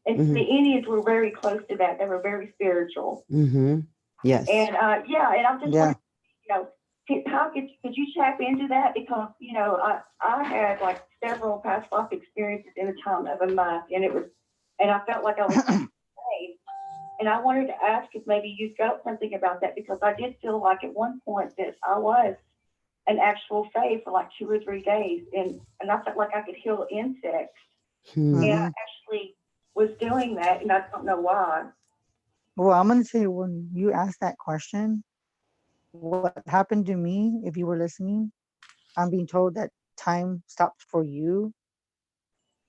And Mhm. the Indians were very close to that. They were very spiritual. Mm-hmm. Yes. And and I'm just Yeah. wondering, how could you tap into that? Because I had like several past life experiences in a time of a month, and I felt like I was saved. And I wanted to ask if maybe you felt something about that, because I did feel like at one point that I was an actual fae for like 2 or 3 days, and I felt like I could heal insects, Hmm. and I Mhm. actually was doing that, and I don't know why. Well, I'm gonna say when you asked that question, what happened to me, if you were listening, I'm being told that time stops for you,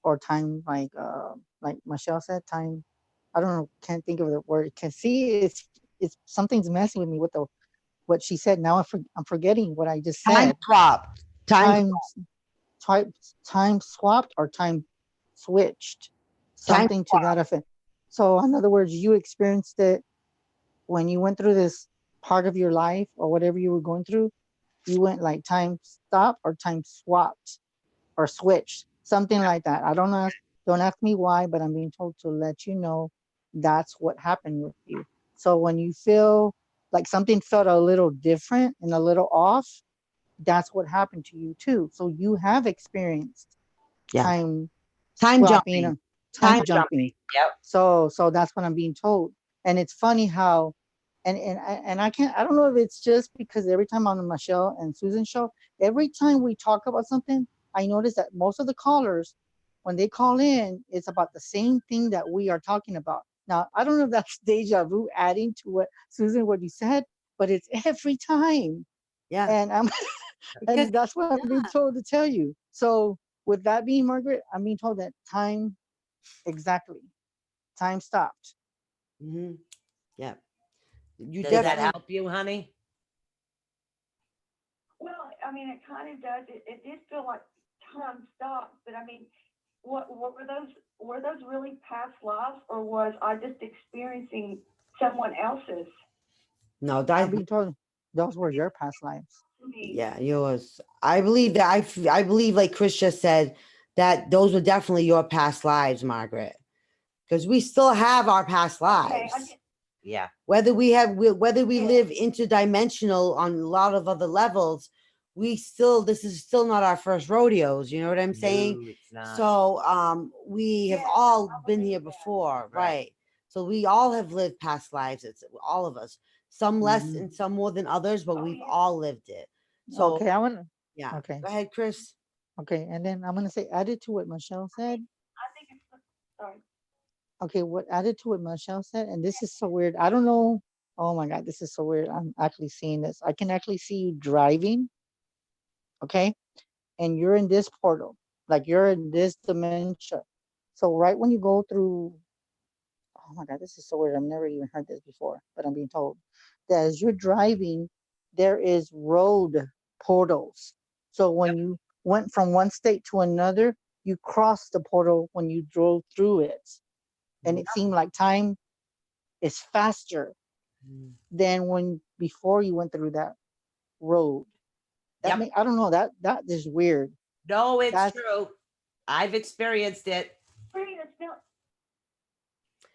or time like Michelle said, time. I don't know, can't think of the word. Can see it's something's messing with me with the what she said. Now I'm forgetting what I just Time said. swap. Time. Time time time swapped or time switched, Time. something to that effect. So in other words, you experienced it when you went through this part of your life or whatever you were going through. You went like time stopped or time swapped or switched, something like that. I don't know. Don't ask me why, but I'm being told to let you know that's what happened with you. So when you feel like something felt a little different and a little off, that's what happened to you too. So you have experienced Yeah. time Time swapping jumping. or time Time. jumping. Yep. So that's what I'm being told. And it's funny how and I don't know if it's just because every time on the Michelle and Susan show, every time we talk about something, I notice that most of the callers, when they call in, it's about the same thing that we are talking about. Now, I don't know if that's deja vu adding to what Susan, what you said, but it's every time. Yeah. And I'm Because and that's what I'm being told to tell you. So with that being Margaret, I'm being told that time exactly. Time stopped. hmm yeah. You Does that definitely. help you, honey? Well, I mean, it kind of does. It did feel like time stopped, but I mean, what were those? Were those really past lives, or was I just experiencing someone else's? No, I'm that. being told those were your past lives. I mean, Yeah, yours. I believe that. I believe, like Chris just said, that those were definitely your past lives, Margaret. Because we still have our past okay, I lives. get, Yeah. Whether whether we yeah, live interdimensional on a lot of other levels, this is still not our first rodeos. You know what I'm saying? No, it's not. So we have yes, all I been here believe that. before, Right. right? So we all have lived past lives. It's all of us. Some less Hmm. and some more than others, but Oh we've yeah, all lived it. So Okay, I want to. yeah. Okay, Go ahead, Chris. okay, and then I'm gonna say added to what Michelle I mean, said. I think it's sorry. Okay, what added to what Michelle said, and this is so weird. I don't know. Oh my God, this is so weird. I'm actually seeing this. I can actually see you driving. Okay, and you're in this portal, like you're in this dementia. So right when you go through, oh my God, this is so weird. I've never even heard this before, but I'm being told that as you're driving, there is road portals. So when you went from one state to another, you crossed the portal when you drove through it. And it seemed like time is faster Mm. than when before you went through that road. Yep. I don't know, that is weird. No, it's That's- true. I've experienced it.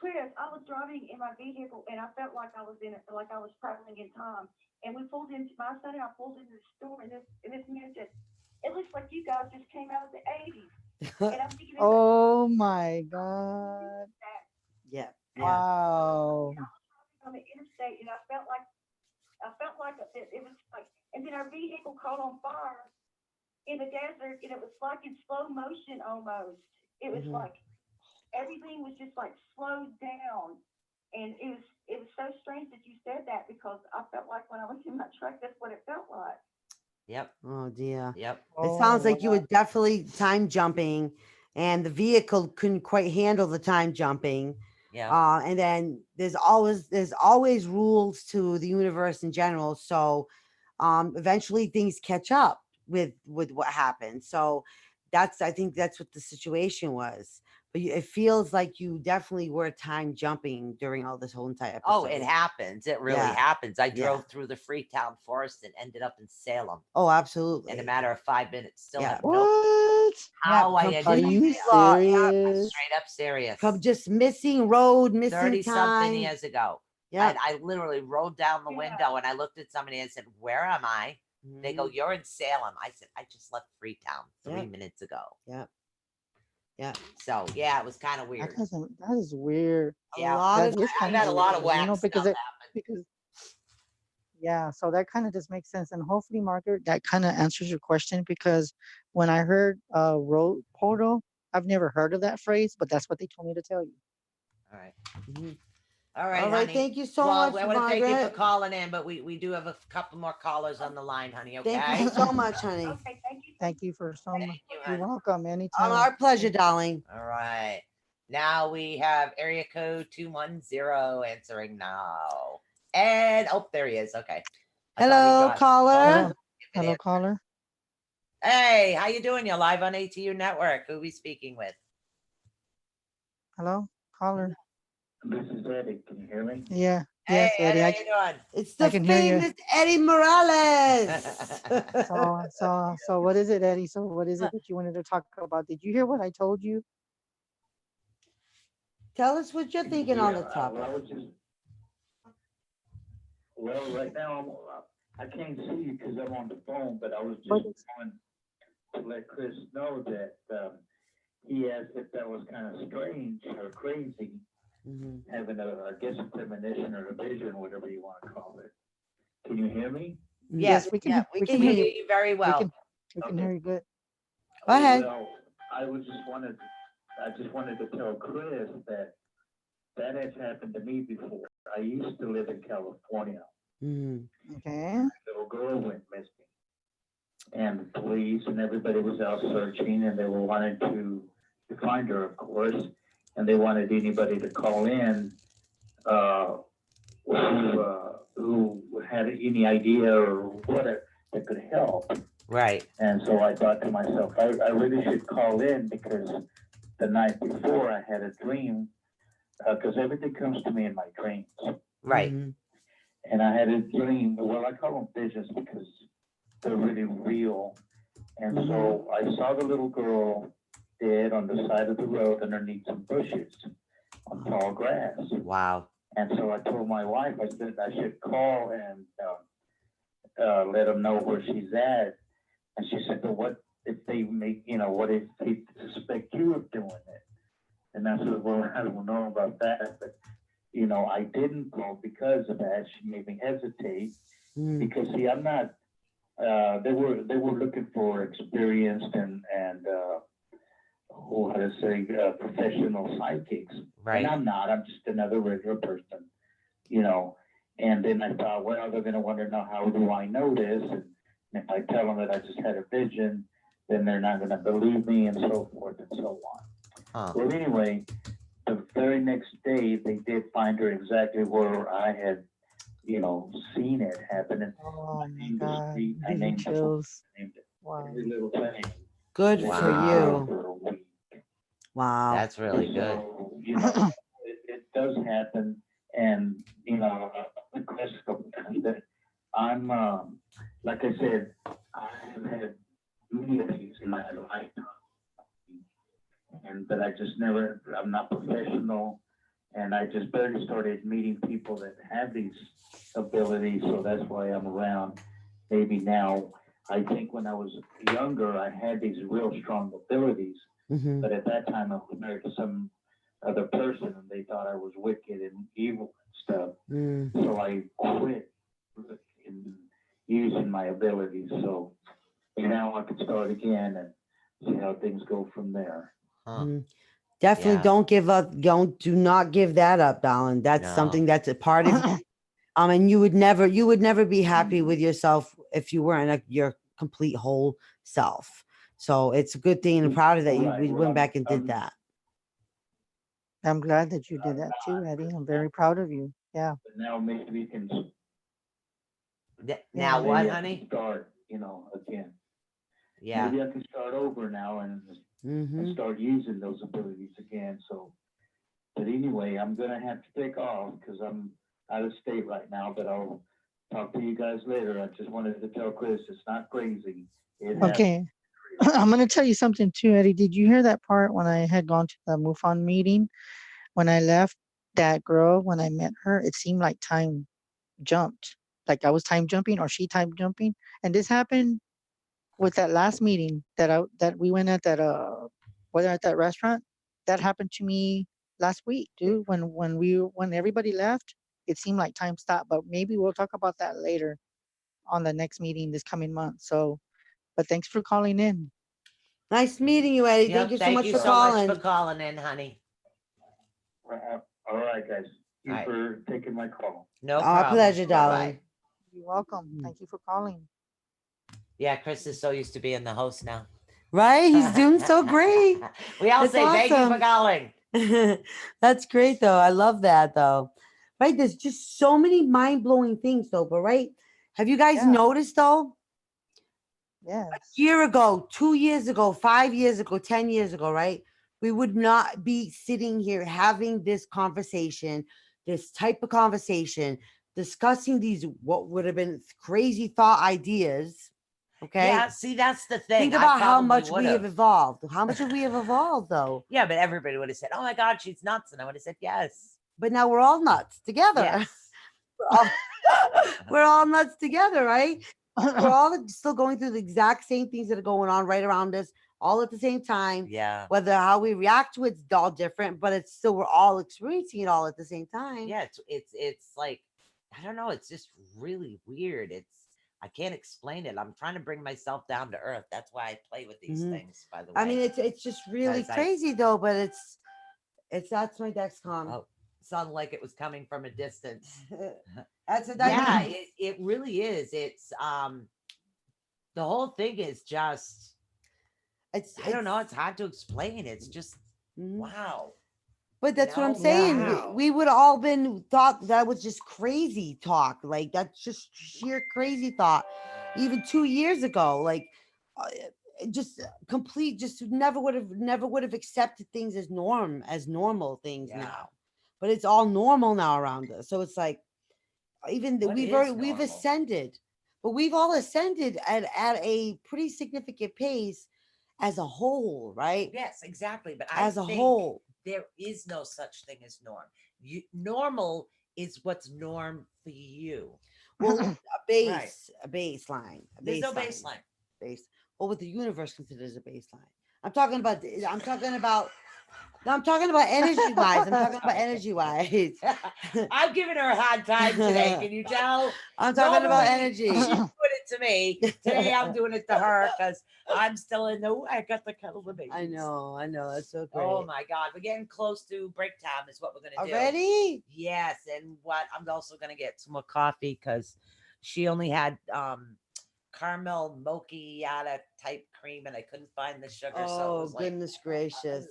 Chris, I was driving in my vehicle and I felt like I was like I was traveling in time. And we pulled into my son and I pulled into the store and this man said, "It looks like you guys just came out of the '80s." And I'm thinking, Oh my God. Yeah. Wow. on the interstate, and I felt like it was like, and then our vehicle caught on fire in the desert, and it was like in slow motion almost. It was like everything was just like slowed down, and it was so strange that you said that because I felt like when I was in my truck, that's what it felt like. Yep. Oh dear. Yep. It sounds like you wow. were definitely time jumping, and the vehicle couldn't quite handle the time jumping. Yeah. And then there's always rules to the universe in general. So eventually things catch up with what happened. So I think that's what the situation was. But it feels like you definitely were time jumping during all this whole entire episode. Oh, it happens. It really Yeah. happens. I Yeah. drove through the Freetown Forest and ended up in Salem Oh, absolutely. in a matter of 5 minutes. Still Yeah. have no What? how I Yeah, ended Are up you there. I'm serious? straight up serious. Just missing road, missing 30 something time. years ago. Yeah. I literally rolled down the window and I looked at somebody and said, "Where am I?" They go, "You're in Salem." I said, "I just left Freetown 3 minutes ago." Yeah. Yeah. So yeah, it was kind of That weird. doesn't, that is weird. A Yeah. lot That of is I've kind had a lot of weird, whack because stuff it, happen. because yeah, so that kind of just makes sense. And hopefully, Margaret, that kind of answers your question, because when I heard road portal, I've never heard of that phrase, but that's what they told me to tell you. All right. Mhm. All right, All right, honey. thank you so Well, much, I want to thank you for Margaret. calling in, but we do have a couple more callers on the line, honey. Okay. Thank you so much, honey. Okay, thank you. Thank you for so much. Thank you, You're honey. welcome anytime. Our pleasure, darling. All right. Now we have area code 210 answering now. And there he is. Okay. I thought he Hello, got- caller. Hello, caller. Hey, how you doing? You're live on ATU Network. Who we speaking with? Hello, caller. This is Eddie. Can you hear me? Yeah. Hey, Yes, Eddie. how I, you doing? It's I the can hear you. famous Eddie Morales. so what is it, Eddie? So what is it that you wanted to talk about? Did you hear what I told you? Tell us what you're thinking on the Well, topic. I was just, well, right now, I can't see you because I'm on the phone, but I was just But- going to let Chris know that he asked if that was kind of strange or crazy, Mhm. having I guess, a premonition or a vision, whatever you want to call it. Can you hear me? Yes, we can. yeah, we can hear you very well. We can Okay. hear you good. Go ahead. Well, I just wanted to tell Chris that has happened to me before. I used to live in California. Mhm. Okay. A little girl went missing, and the police and everybody was out searching, and they were wanting to find her, of course, and they wanted anybody to call in who had any idea or what that could help. Right. And so I thought to myself, I really should call in, because the night before I had a dream, because everything comes to me in my dreams. Right. Mhm. And I had a dream, well, I call them visions because they're really real. And so I saw the little girl dead on the side of the road underneath some bushes on tall grass. Wow. And so I told my wife, I said I should call and let them know where she's at. And she said, "But what if they make, what if they suspect you of doing it?" And I said, "Well, I don't know about that, but I didn't call because of that." She made me hesitate because, see, I'm not. They were looking for experienced and how to say, professional psychics, Right. and I'm not. I'm just another regular person, And then I thought, well, they're going to want to know, how do I know this? And if I tell them that I just had a vision, then they're not going to believe me, and so forth and so on. Huh. Well, anyway, the very next day, they did find her exactly where I had, seen it happen. And Oh I my named the God. street, I Giving named the chills. I named it Wow. every little thing. Good Wow. for you. For a week. Wow. That's really good. So, it does happen. And, the Chris, like I said, I have had many of these in my lifetime. But I just never, I'm not professional, and I just barely started meeting people that have these abilities, so that's why I'm around. Maybe now, I think when I was younger, I had these real strong abilities, Mhm. but at that time I was married to some other person, and they thought I was wicked and evil and stuff. Mm. So I quit in using my abilities. So now I can start again and see how things go from there. Huh. Mhm. Definitely Yeah. don't give up. Do not give that up, darling. That's No. something that's a part of you. And you would never be happy with yourself if you weren't your complete whole self. So it's a good thing and proud of that you Right. Well, went back and did that. I'm glad that you did that too, Eddie. I'm very proud of you. Yeah. But now maybe we can Now Yeah. what, maybe I honey? can start, again. Yeah. Maybe I can start over now and Hmm. start using those abilities again. So, but anyway, I'm gonna have to take off because I'm out of state right now. But I'll talk to you guys later. I just wanted to tell Chris it's not crazy. It happens. Okay. I'm gonna tell you something too, Eddie. Did you hear that part when I had gone to the MUFON meeting? When I left that girl, when I met her, it seemed like time jumped. Like I was time jumping or she time jumping. And this happened with that last meeting that we went at that whether at that restaurant. That happened to me last week, dude. When everybody left, it seemed like time stopped. But maybe we'll talk about that later on the next meeting this coming month. So, but thanks for calling in. Nice meeting you, Eddie. Yep. Thank you so Thank much you for so much for calling. calling in, honey. All right, guys. Thank you All right. for taking my call. No Our problem. pleasure, Bye-bye. darling. You're welcome. Mhm. Thank you for calling. Yeah, Chris is so used to being the host now. Right? He's doing so great. We all That's say thank you for awesome. calling. That's great, though. I love that, though. Right? There's just so many mind blowing things, though. But right, have you guys Yeah. noticed though? Yes. Year ago, 2 years ago, 5 years ago, 10 years ago, right? We would not be sitting here having this conversation, this type of conversation, discussing these what would have been crazy thought ideas. Okay. Yeah, see, that's the thing. Think I about how probably much we have would've. evolved. How much have we have evolved, though? Yeah, but everybody would have said, "Oh my God, she's nuts," and I would have said, "Yes, But now we're all nuts together. yes." We're all, we're all nuts together, right? We're all still going through the exact same things that are going on right around us, all at the same time. Yeah, Whether how we react to it's all different, but it's still we're all experiencing it all at the same time. yeah. It's like I don't know. It's just really weird. I can't explain it. I'm trying to bring myself down to earth. That's why I play with these Mhm. things. By the way, I mean, it's just really 'Cause I- crazy though, but it's that's my Dexcom. oh, sounded like it was coming from a distance. That's a Yeah, diabetes. it really is. It's the whole thing is just I don't know. It's hard to explain. It's just Mhm. wow. But that's what I'm know? saying. Wow. We would all been thought that was just crazy talk. Like that's just sheer crazy thought. Even 2 years ago, like just complete, just never would have accepted things as normal things Yeah. now. But it's all normal now around us. So it's like What we've is we've normal? ascended, but we've all ascended at a pretty significant pace as a whole, right? Yes, exactly. But As I a think whole. there is no such thing as norm. Normal is what's norm for you. Well, a Right. baseline, There's no baseline. base. Well, what the universe considers a baseline. I'm talking about. I'm talking about. No, I'm talking about energy wise. I'm talking about energy wise. I'm giving her a hard time today. Can you tell? I'm talking about Normally, energy. she put it to me. Today I'm doing it to her because I'm still in the. I got the kettle of babies. I know. That's so great. Oh my God, we're getting close to break time. Is what we're gonna do. Already? Yes, and what I'm also gonna get some more coffee because she only had caramel mochiata type cream, and I couldn't find the sugar. So it Oh was like, goodness gracious!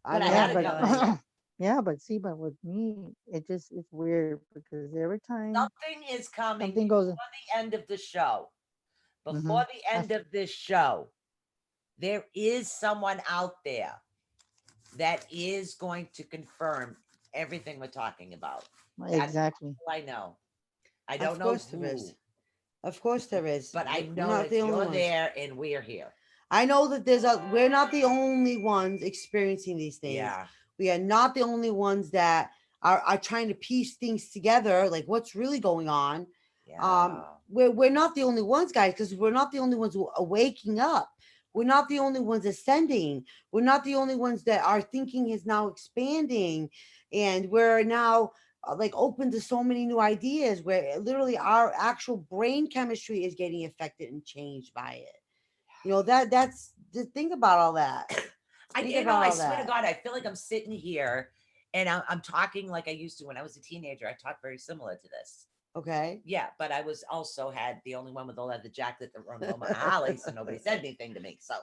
But I know had the it but feeling. yeah, but see, but with me, it's weird because every time something is coming something goes, before the end of the show. hmm Before the end of this show, there is someone out there that is going to confirm everything we're talking about. That's exactly. all I know. I Of don't know course there who. is. Of course there is. But I We're know not that the only you're ones. there and we're here. I know that we're not the only ones experiencing these things. Yeah. We are not the only ones that are trying to piece things together, like what's really going on. Yeah. We're not the only ones, guys, because we're not the only ones who are waking up. We're not the only ones ascending. We're not the only ones that our thinking is now expanding, and we're now like open to so many new ideas. Where literally our actual brain chemistry is getting affected and changed by it. That's just think about all that. Think about I all swear to that. God, I feel like I'm sitting here and I'm talking like I used to when I was a teenager. I talked very similar to this. Okay. Yeah, but I was also had the only one with the leather jacket that run on my alley, so nobody said anything to me. So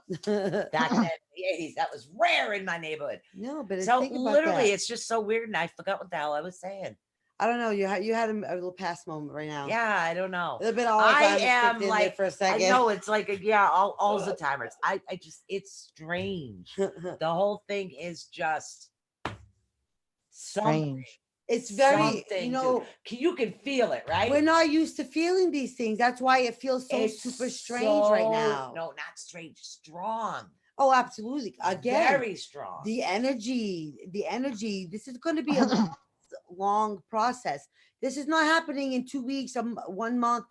back then in the 80s, that was rare in my neighborhood. No, but So think about literally, that. it's just so weird, and I forgot what the hell I was saying. I don't know. You had a little past moment right now. Yeah, I don't know. A little bit of I Alzheimer's am kicked in there like, for a I second. know it's like all the timers. I just it's strange. The whole thing is just something. Strange. It's very, Something, dude. You can feel it, right? we're not used to feeling these things. That's why it feels so It's super strange right so- now. No, not strange, strong. Oh, absolutely. Again, Very strong. the energy. This is going to be a long process. This is not happening in 2 weeks, 1 month.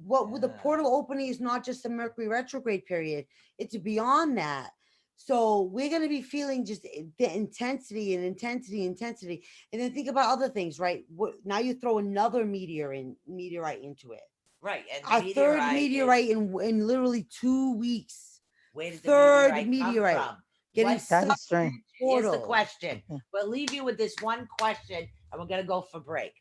What with the Yeah. portal opening is not just a Mercury retrograde period; it's beyond that. So we're going to be feeling just the intensity and intensity, and then think about other things, right? Now you throw another meteorite into it. Right. And Our the third meteorite meteorite is, in literally 2 weeks. where did the Third meteorite, meteorite come from? getting What- That is sucked strange. Here's the portal. question. Yeah. We'll leave you with this one question, and we're gonna go for break.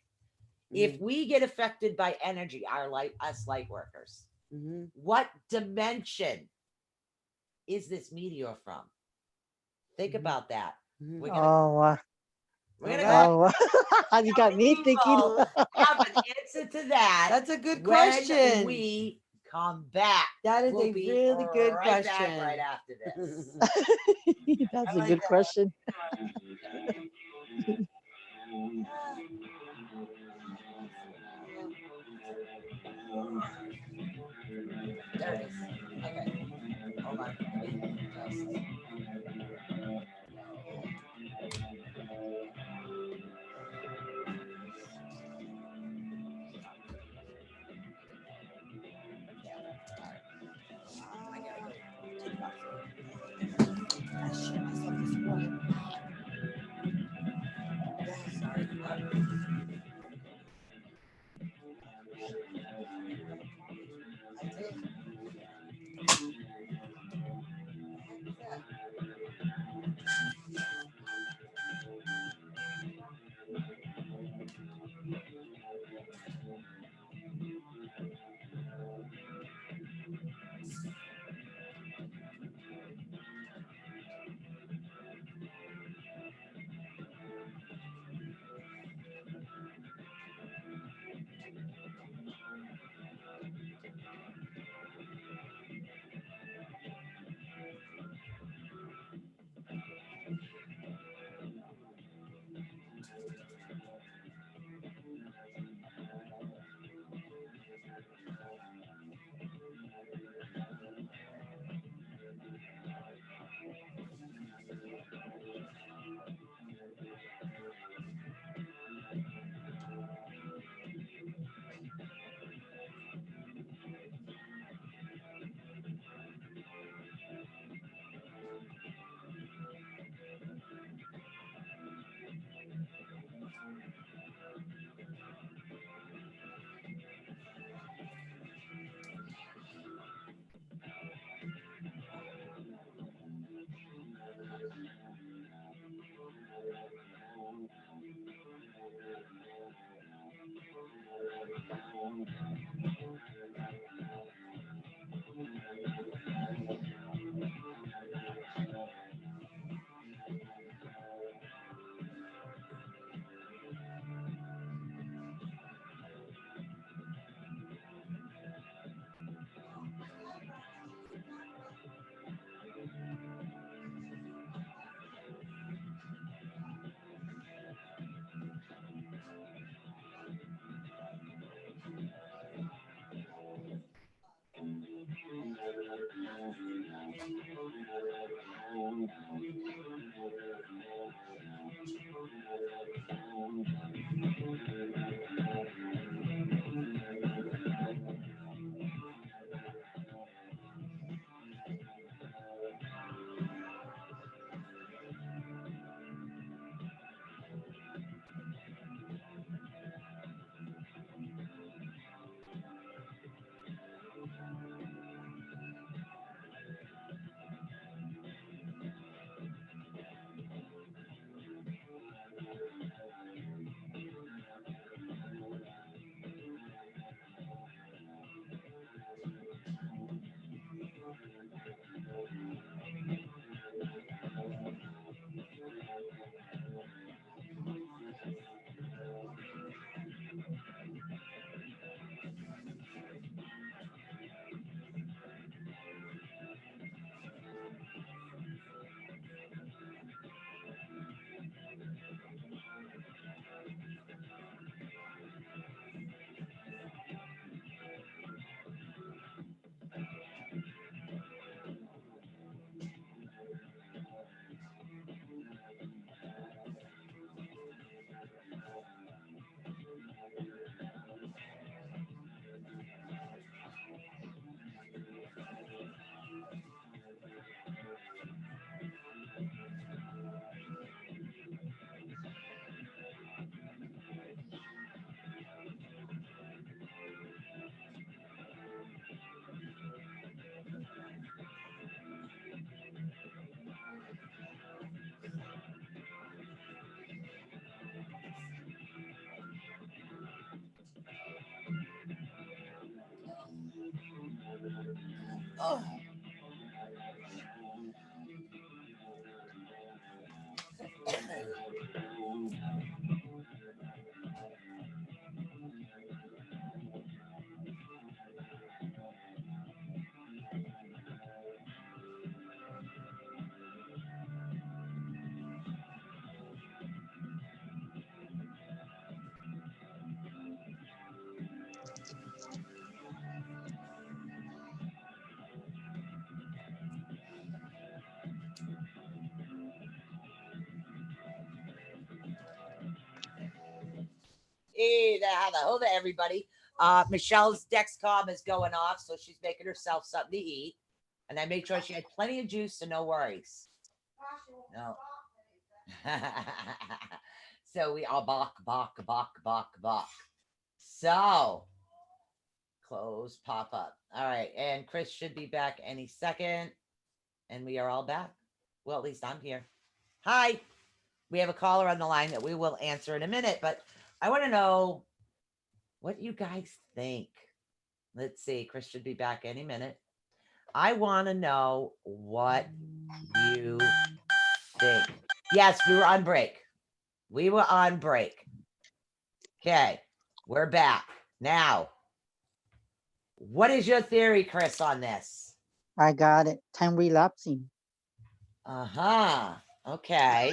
If Mhm. we get affected by energy, us light workers, Mhm. what dimension is this meteor from? Think Mhm. about that. Mhm. We're gonna Oh, we're gonna Alright. go oh, you got me thinking. people have an answer to that. That's a good when question. we come back. That is We'll a be really good right question. back right after this. That's a good question. There it is. Okay. Hold on. Let me just. I gotta go to the bathroom. I shit myself this morning. Yeah, sorry. I did. Yeah. Oh. Hey, hello there, everybody. Michelle's Dexcom is going off, so she's making herself something to eat. And I made sure she had plenty of juice, so no worries. No. So we all balk. So close, pop up. All right, and Chris should be back any second. And we are all back. Well, at least I'm here. Hi. We have a caller on the line that we will answer in a minute, but I want to know what you guys think. Let's see. Chris should be back any minute. I want to know what you think. Yes, we were on break. We were on break. Okay, we're back. Now, what is your theory, Chris, on this? I got it. Time relapsing. Uh-huh. Okay.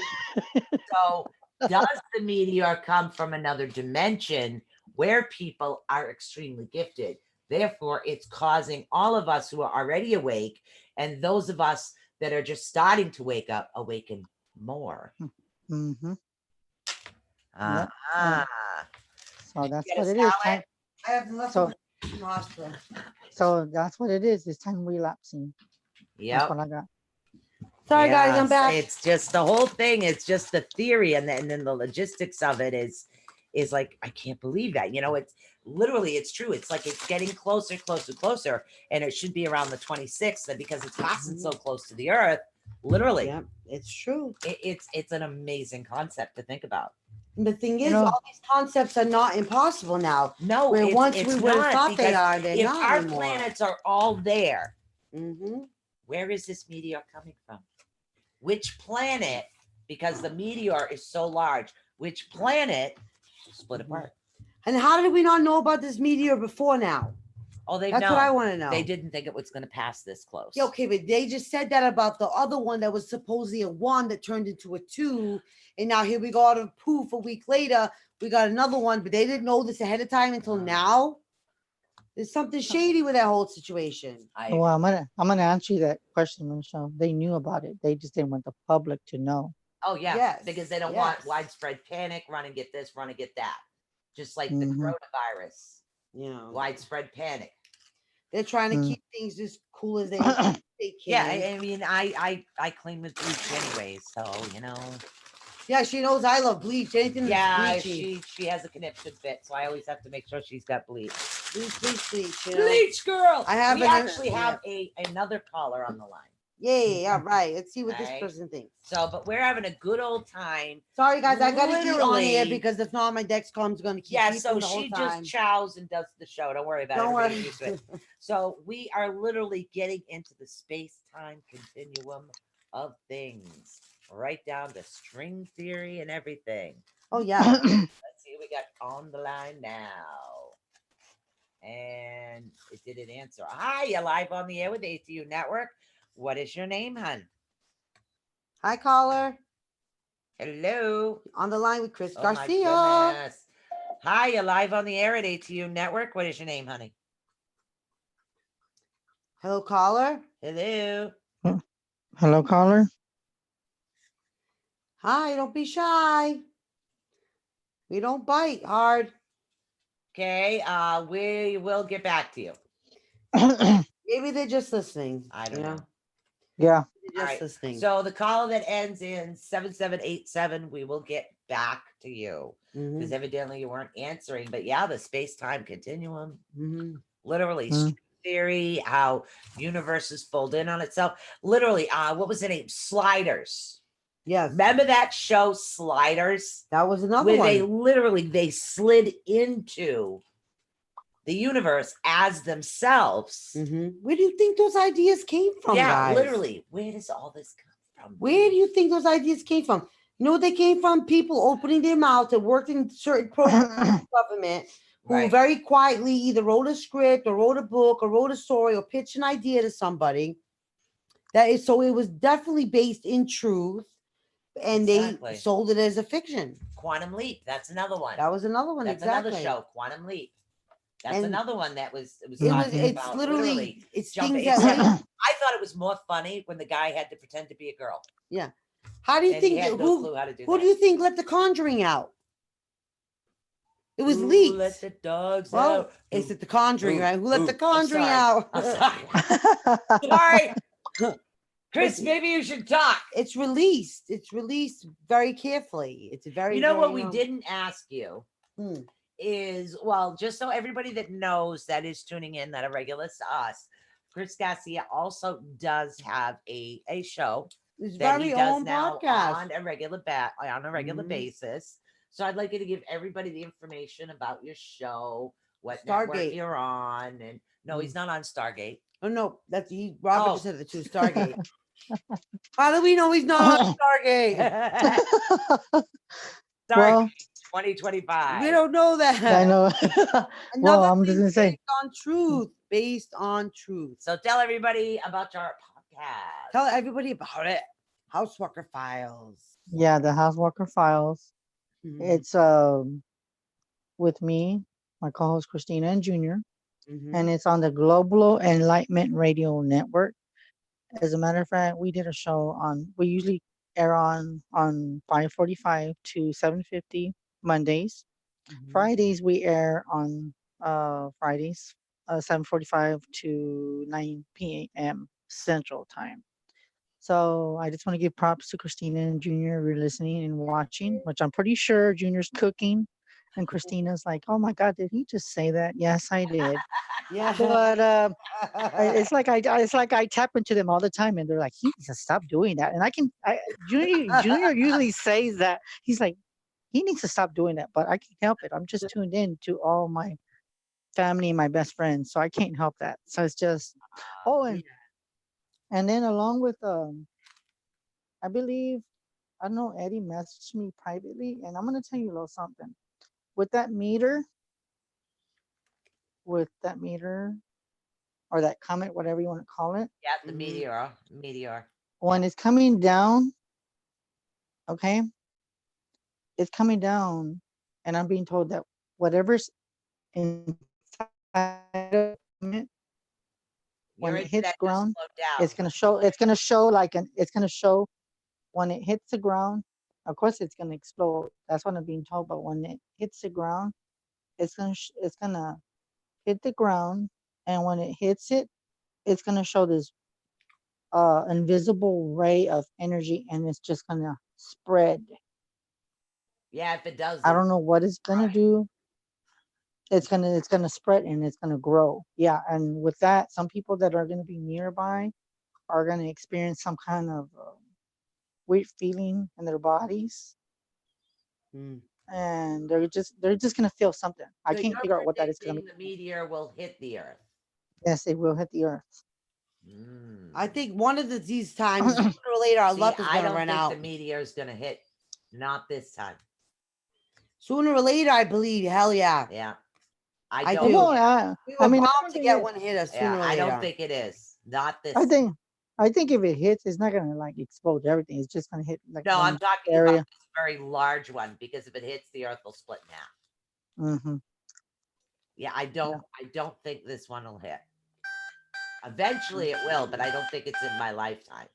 So does the meteor come from another dimension where people are extremely gifted? Therefore, it's causing all of us who are already awake and those of us that are just starting to wake up awaken more. Mm-hmm. Uh-huh. Yep. So that's Get a what it is. salad? I have nothing So, in the hospital. so that's what it is. It's time relapsing. That's Yep. what I got. Sorry, guys, I'm Yes, back. It's just the whole thing. It's just the theory, and then the logistics of it is like, I can't believe that. It's literally, it's true. It's like it's getting closer, and it should be around the 26th. And because it's passing so close to the Earth, literally, Yeah, it's true. It's an amazing concept to think about. And the thing You is, know- all these concepts are not impossible now. No, Where once it's we would have not, thought they because are, they're if not our anymore. planets are all there, Mm-hmm. where is this meteor coming from? Which planet, because the meteor is so large, which planet split apart? And how did we not know about this meteor before now? Oh, they've That's known. what I want to know. They didn't think it was going to pass this close. Yeah, okay, but they just said that about the other one that was supposedly a 1 that turned into a 2. And now here we go out of poof a week later. We got another one, but they didn't know this ahead of time until now. There's something shady with that whole situation. Well, I'm gonna answer you that question, Michelle. They knew about it. They just didn't want the public to know. Oh, yeah. Yes, Because they don't yes. want widespread panic, run and get this, run and get that. Just like the coronavirus. Yeah. Widespread panic. They're trying to keep things as cool as they can. Yeah, I mean, I clean with bleach anyways, so Yeah, she knows I love bleach. Anything yeah, that's bleachy. she has a conniption fit, so I always have to make sure she's got bleach. Bleach. You know? Bleach girl. I have we actually yeah. have another caller on the line. Yeah, right. Let's see what Right. this person thinks. So, but we're having a good old time. Sorry, guys, I got to eat on here Literally. because if not, my Dexcom's going to keep Yeah, beeping so the whole she time. just chows and does the show. Don't worry about Don't it. worry. Everybody's used to it. So we are literally getting into the space-time continuum of things, right down to string theory and everything. Oh, yeah. Let's see what we got on the line now. And it didn't answer. Hi, you're live on the air with ATU Network. What is your name, hun? Hi, caller. Hello. On the line with Chris Oh, my Garcia. goodness. Hi, you're live on the air at ATU Network. What is your name, honey? Hello, caller. Hello. Hello, caller. Hi, don't be shy. We don't bite hard. Okay, we will get back to you. Maybe they're just listening. I don't know. Yeah. They're All just right. listening. So the call that ends in 7787, we will get back to you because evidently you weren't answering. But yeah, the space-time continuum, literally string theory, how universes fold in on itself. Literally, what was the name? Sliders. Yes. Remember that show Sliders? That was another Where one. they slid into the universe as themselves. Where do you think those ideas came from, Yeah, guys? literally. Where does all this come from? Where do you think those ideas came from? You know, they came from people opening their mouth and worked in certain programs of government who Right. very quietly either wrote a script or wrote a book or wrote a story or pitched an idea to somebody. That is, so it was definitely based in truth, and Exactly. they sold it as a fiction. Quantum Leap. That's another one. That was another one. That's exactly. another show. Quantum Leap. That's And another one that was. It was. It was. talking It's about literally. It's jumping. things that. Except I thought it was more funny when the guy had to pretend to be a girl. Yeah. How do you And think he had no clue how to do who that. do you think let The Conjuring out? It was Who leaked. let the dogs Well, out? it's at The Conjuring, right? Who let The I'm Conjuring sorry. out? I'm sorry. Sorry. Chris, maybe you should talk. It's released. It's released very carefully. It's very. You know what very, we didn't ask you is, well, just so everybody that knows that is tuning in that are regulars to us, Chris Garcia also does have a show His that very he does own now podcast. on a regular basis. So I'd like you to give everybody the information about your show, what network Stargate. you're on, and no, he's not on Stargate. Oh no, that's Robert Oh. just said it too. Stargate. How do we know he's not on Stargate? Stargate Well, 2025. We don't know that. I know. Well, Another I'm just thing gonna say, based on truth. Based on truth. So tell everybody about your podcast. Tell everybody about it. Houseworker Files. yeah, the Housewalker Files. Mhm. It's with me, my co-host Christina and Junior, and it's on the Global Enlightenment Radio Network. As a matter of fact, we did a show on. We usually air on 5:45 to 7:50 Mondays. Fridays we air on Fridays 7:45 to 9 p.m. Central Time. So I just want to give props to Christina and Junior. If you're listening and watching, which I'm pretty sure Junior's cooking, and Christina's like, "Oh my God, did he just say that?" Yes, I did. Yeah. But it's like I tap into them all the time, and they're like, "He needs to stop doing that." And Junior usually says that. He's like, he needs to stop doing that, but I can't help it. I'm just tuned in to all my family and my best friends, so I can't help that. So it's just, oh, and then along with I believe, I don't know, Eddie messaged me privately, and I'm gonna tell you a little something. With that meter, or that comet, whatever you want to call it, Yeah, the meteor. when it's coming down, okay, it's coming down, and I'm being told that whatever's inside of it, when Your it hits internet just ground, slowed down. it's gonna show when it hits the ground. Of course, it's gonna explode. That's what I'm being told. But when it hits the ground, it's gonna hit the ground, and when it hits it, it's gonna show this invisible ray of energy, and it's just gonna spread. Yeah, if it does, I don't know what it's gonna do. It's gonna spread, and it's gonna grow. Yeah, and with that, some people that are gonna be nearby are gonna experience some kind of weird feeling in their bodies, and they're just gonna feel something. I So can't you're figure out what that is gonna be. predicting the meteor will hit the Earth. Yes, it will hit the earth. I think one of these times, sooner or later, our See, luck is I going to don't run think out. the meteor is going to hit. Not this time. Sooner or later, I believe. Hell yeah. Yeah. I don't do. Well, think- We I were mean, I bound don't to think get it- one hit us yeah, sooner or I later. don't think it is. Not this. I think if it hits, it's not gonna like explode everything. It's just gonna hit like No, I'm one talking area. about this very large one, because if it hits, the Earth will split in half. Hmm. Yeah, I don't think this one will hit. Eventually it will, but I don't think it's in my lifetime.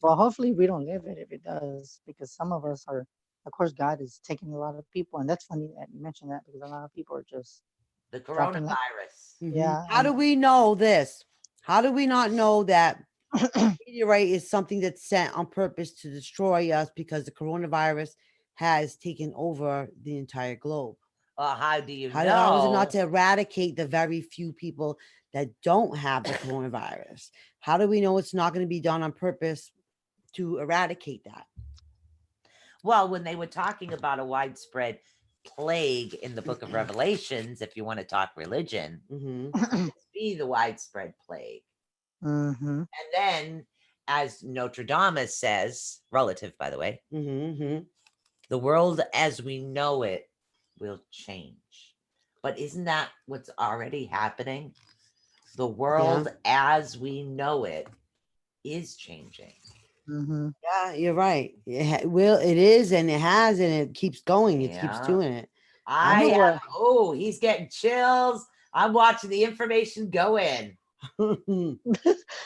Well, hopefully we don't live it if it does, because some of us are. Of course, God is taking a lot of people, and that's funny that you mentioned that because a lot of people are just The dropping like, coronavirus. yeah. How do we know this? How do we not know that meteorite is something that's sent on purpose to destroy us because the coronavirus has taken over the entire globe? How do you know? How is it not to eradicate the very few people that don't have the coronavirus? How do we know it's not going to be done on purpose to eradicate that? Well, when they were talking about a widespread plague in the book of Revelations, if you want to talk religion, be the widespread plague. Mm-hmm. And then, as Notre Dame says, relative, by the way, the world as we know it will change. But isn't that what's already happening? The world as we know it is changing. Mm-hmm. Yeah, you're right. It is, and it has, and it keeps going. It keeps Yeah. doing it. He's getting chills. I'm watching the information go in.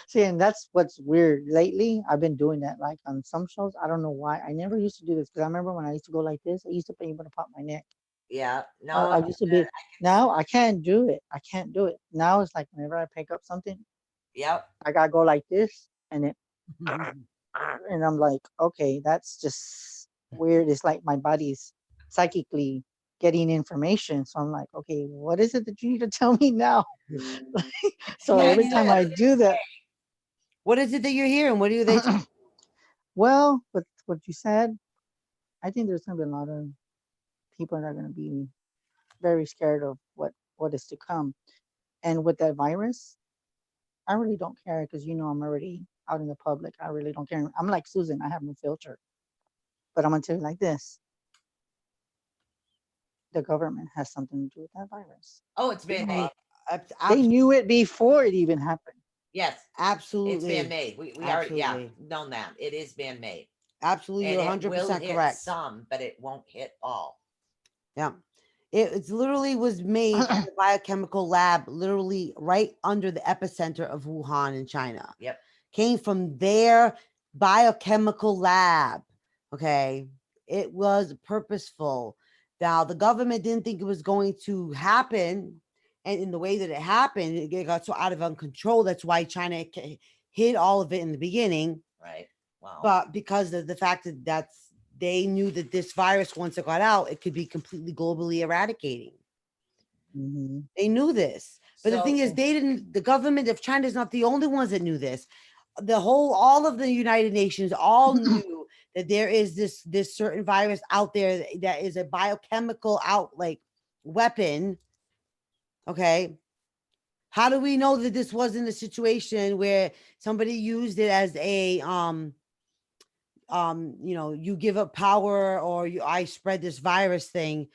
See, and that's what's weird. Lately, I've been doing that. Like on some shows, I don't know why. I never used to do this because I remember when I used to go like this, I used to be able to pop my neck. Yeah. No, I used to be. Now I can't do it. I can't do it. Now it's like whenever I pick up something, Yep. I gotta go like this, and it, and I'm like, okay, that's just weird. It's like my body's psychically getting information. So I'm like, okay, what is it that you need to tell me now? So Yeah, every time I do that, what is it that you're hearing? What do they? well, with what you said, I think there's gonna be a lot of people that are gonna be very scared of what is to come. And with that virus, I really don't care because I'm already out in the public. I really don't care. I'm like Susan. I have no filter. But I'm gonna tell you like this: the government has something to do with that virus. Oh, it's been made. They knew it before it even happened. Yes, absolutely. It's been made. We already known that it is being made. Absolutely, you're 100% correct. Some, but it won't hit all. Yeah. It literally was made in a biochemical lab, literally right under the epicenter of Wuhan in China. Yep. Came from their biochemical lab. Okay. It was purposeful. Now, the government didn't think it was going to happen. And in the way that it happened, it got so out of control. That's why China hid all of it in the beginning. Right. Wow. But because of the fact that they knew that this virus, once it got out, it could be completely globally eradicating. They knew this. But the thing is, the government of China is not the only ones that knew this. All of the United Nations all knew that there is this certain virus out there that is a biochemical weapon. Okay. How do we know that this wasn't a situation where somebody used it as a you give up power, or I spread this virus thing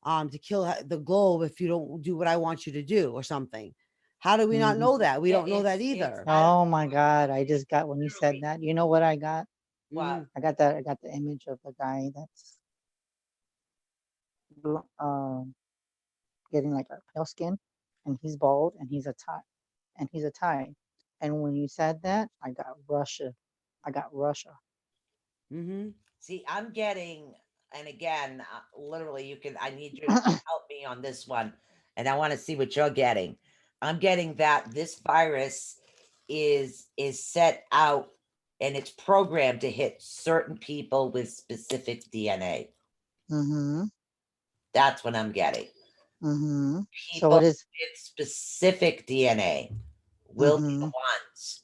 to kill the globe if you don't do what I want you to do, or something? How do we not know that? We don't know that either. Oh my God. I just got, when you said that, you know what I got? What? I got the image of the guy that's getting like a pale skin, and he's bald, and he's a tie. And when you said that, I got Russia. See, I'm getting, and again, literally, I need you to help me on this one, and I want to see what you're getting. I'm getting that this virus is set out, and it's programmed to hit certain people with specific DNA. That's what I'm getting. So what is with specific DNA will be the ones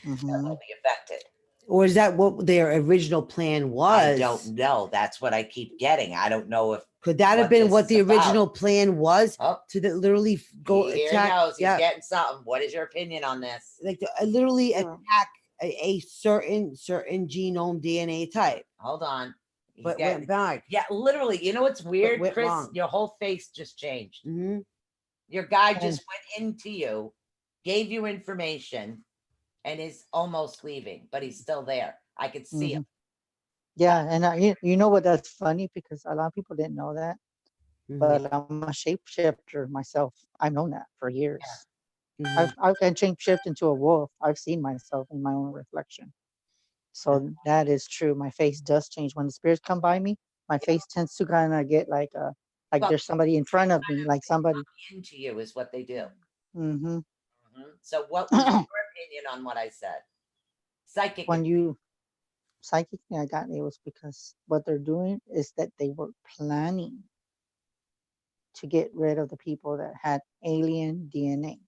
that will be affected. Or is that what their original plan was? I don't know. That's what I keep getting. I don't know if could that have been what the original plan was, to literally go here attack. He knows. He's getting something. What is your opinion on this? Like literally attack a certain genome DNA type. Hold on. But went back. Yeah, literally. You know what's weird, Chris? Wrong. Your whole face just changed. Your guy just went into you, gave you information, and is almost leaving, but he's still there. I could see him. Yeah, and you know what? That's funny because a lot of people didn't know that, but I'm a shapeshifter myself. I've known that for years. I can shapeshift into a wolf. I've seen myself in my own reflection. So that is true. My face does change when the spirits come by me. My face tends to kind of get like there's somebody in front of me, like somebody into you is what they do. Mm-hmm. So what was your opinion on what I said? Psychic. Psychically, I got it was because what they're doing is that they were planning to get rid of the people that had alien DNA.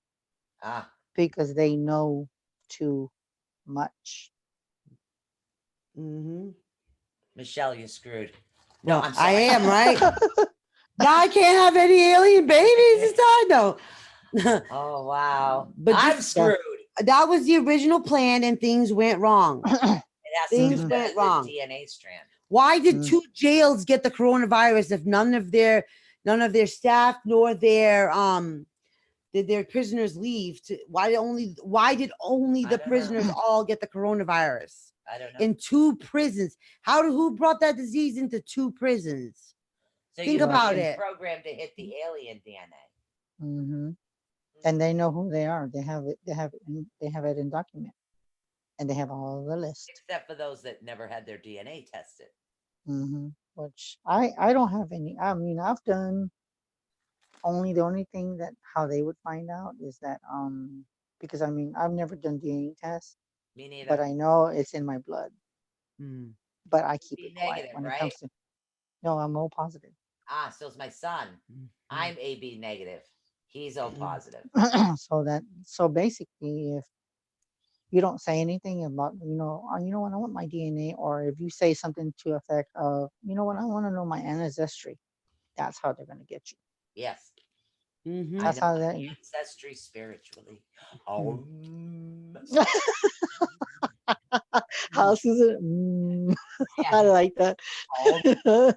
Because they know too much. Michelle, you're screwed. No, I am, right? Now I can't have any alien babies this time. No. Oh wow. But I'm just- screwed. That was the original plan, and things went wrong. It has to Things do went with wrong. the DNA strand. Why did Mm. 2 jails get the coronavirus if none of their staff nor did their prisoners leave? Why did only I the don't know. prisoners all get the coronavirus I don't know. in 2 prisons? Who brought that disease into 2 prisons? So think you're about being it. programmed to hit the alien DNA. Mm-hmm. And they know who they are. They have it. They have it in document, and they have all the list. Except for those that never had their DNA tested. Mm-hmm. Which I don't have any. I mean, I've done the only thing that how they would find out is that because I mean I've never done DNA tests, Me neither. but I know it's in my blood. Hmm. But I keep B it quiet negative, when it right? comes to. No, I'm O positive. So is my son. I'm AB negative. He's O positive. So basically, if you don't say anything about you know what, I want my DNA, or if you say something to effect of, you know what, I want to know my ancestry, that's how they're gonna get you. Yes. Mhm. I That's know how my that. ancestry spiritually. Oh. How Susan? I Yeah. like that. Oh.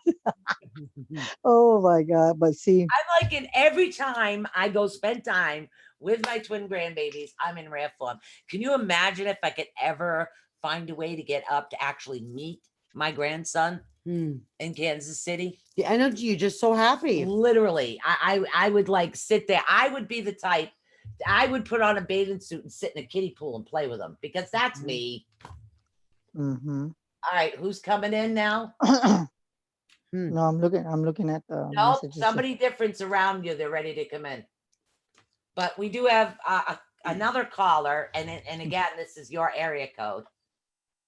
Oh my God! But see, I'm like, in every time I go spend time with my twin grandbabies, I'm in rare form. Can you imagine if I could ever find a way to get up to actually meet my grandson Hmm. in Kansas City? The energy, you're just so happy. Literally, I would like sit there. I would be the type. I would put on a bathing suit and sit in a kiddie pool and play with them because that's me. mm-hmm. All right, who's coming in now? No, I'm looking at the Nope, messages. somebody different's around you. They're ready to come in. But we do have another caller, and again, this is your area code.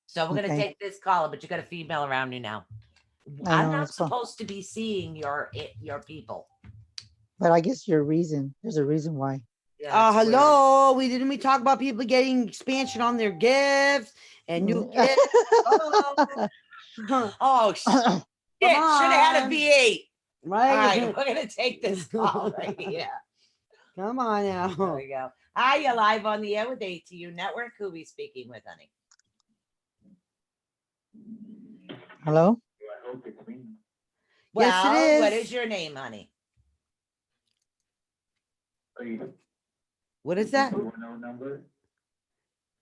So we're gonna Okay. take this caller, but you got a female around you now. I I'm know, not it's fun. supposed to be seeing your people. But I guess there's a reason why. Yeah, it's weird. Hello. Didn't we talk about people getting expansion on their gifts and new gifts? Huh. Oh shit! Should have had a on. V8. Right. All right, we're gonna take this call right here. Come on There now. we go. Hi, you're live on the air with ATU Network. Who we speaking with, honey? Hello. I hope it's me. Yes, it Well, what is. is your name, honey? What is that? 210 number?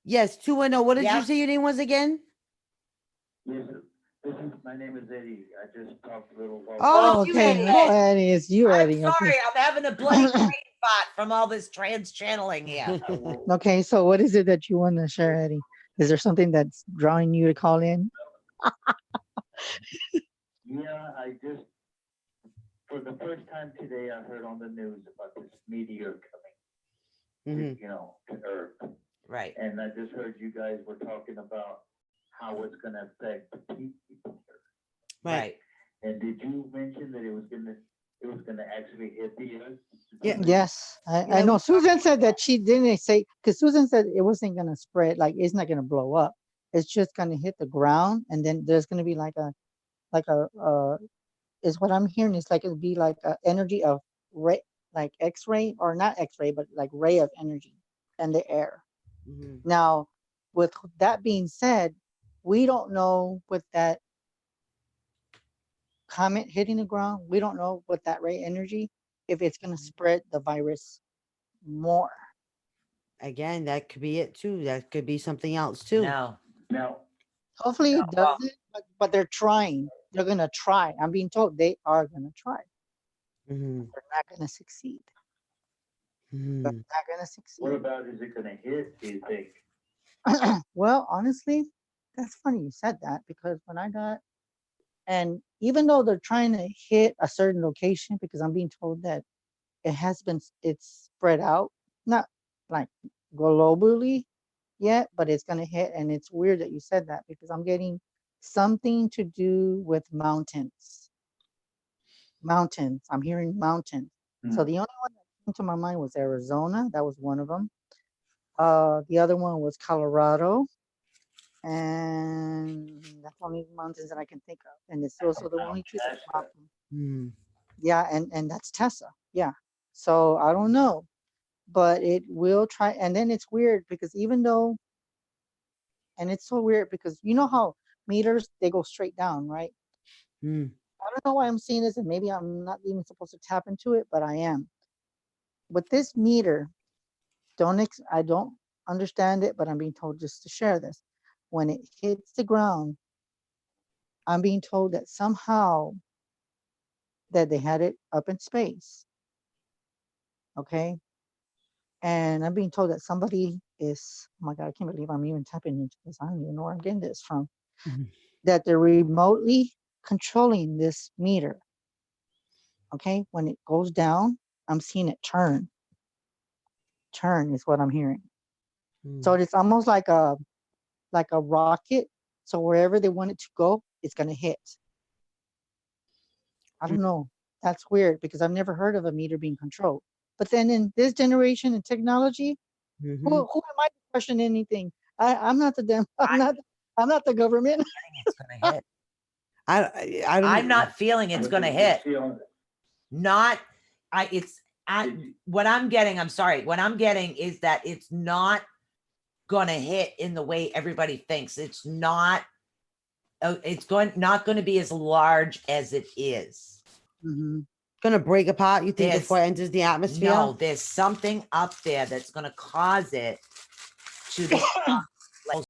Yes, 210. What did Yeah. you say your name was again? Yes, my name is Eddie. I just talked a little while. Oh, you Okay. Eddie. Oh, Eddie, it's you, I'm Eddie. sorry, Okay. I'm having a bloody brain spot from all this trans channeling here. Okay. So what is it that you want to share, Eddie? Is there something that's drawing you to call in? Yeah, I just, for the first time today, I heard on the news about this meteor coming, Mhm. you know, to Earth. Right. And I just heard you guys were talking about how it's going to affect the people. Right. And did you mention that it was going to actually hit the Earth? Yeah. Yes, I know. Susan said that she didn't say, because Susan said it wasn't going to spread, like it's not going to blow up. It's just going to hit the ground, and then there's going to be like a is what I'm hearing is like it'll be like a energy of ray, like X-ray, or not X-ray, but like ray of energy in the air. Mhm. Now, with that being said, we don't know with that comet hitting the ground, we don't know with that ray energy if it's going to spread the virus more. Again, that could be it too. That could be something else too. No. Now, Hopefully it well- doesn't, but they're trying. They're going to try. I'm being told they are going to try. Mhm. They're not going to succeed. They're Mhm. not going to what succeed. about is it going to hit, do you think? Well, honestly, that's funny you said that, because when I got, and even though they're trying to hit a certain location, because I'm being told that it's spread out, not like globally yet, but it's going to hit. And it's weird that you said that, because I'm getting something to do with mountains. Mountains. I'm hearing mountains. So the only one that came to my mind was Arizona. That was one of them. The other one was Colorado. And that's the only mountains that I can think of. And it's also the only two that come out. Mhm. Yeah, and that's Tessa. Yeah. So I don't know, but it will try. And then it's weird because even though, and it's so weird because you know how meters they go straight down, right? Mm. I don't know why I'm seeing this, and maybe I'm not even supposed to tap into it, but I am. With this meter, I don't understand it, but I'm being told just to share this. When it hits the ground, I'm being told that somehow that they had it up in space. Okay. And I'm being told that somebody is, oh my God, I can't believe I'm even tapping into this. I don't even know where I'm getting this from. Mhm. That they're remotely controlling this meter. Okay. When it goes down, I'm seeing it turn. Turn is what I'm hearing. So Mm. it's almost like a rocket. So wherever they want it to go, it's gonna hit. I don't know. That's weird because I've never heard of a meter being controlled. But then in this generation and technology, Mhm. who am I to question anything? I'm not the damn. I'm not the government. It's gonna hit. I don't I'm know. not feeling it's gonna hit. Not, what I'm getting, I'm sorry, what I'm getting is that it's not gonna hit in the way everybody thinks. It's not, not gonna be as large as it is. Mm-hmm. Gonna break apart, you think, There's- before it enters the atmosphere? No, there's something up there that's gonna cause it to become like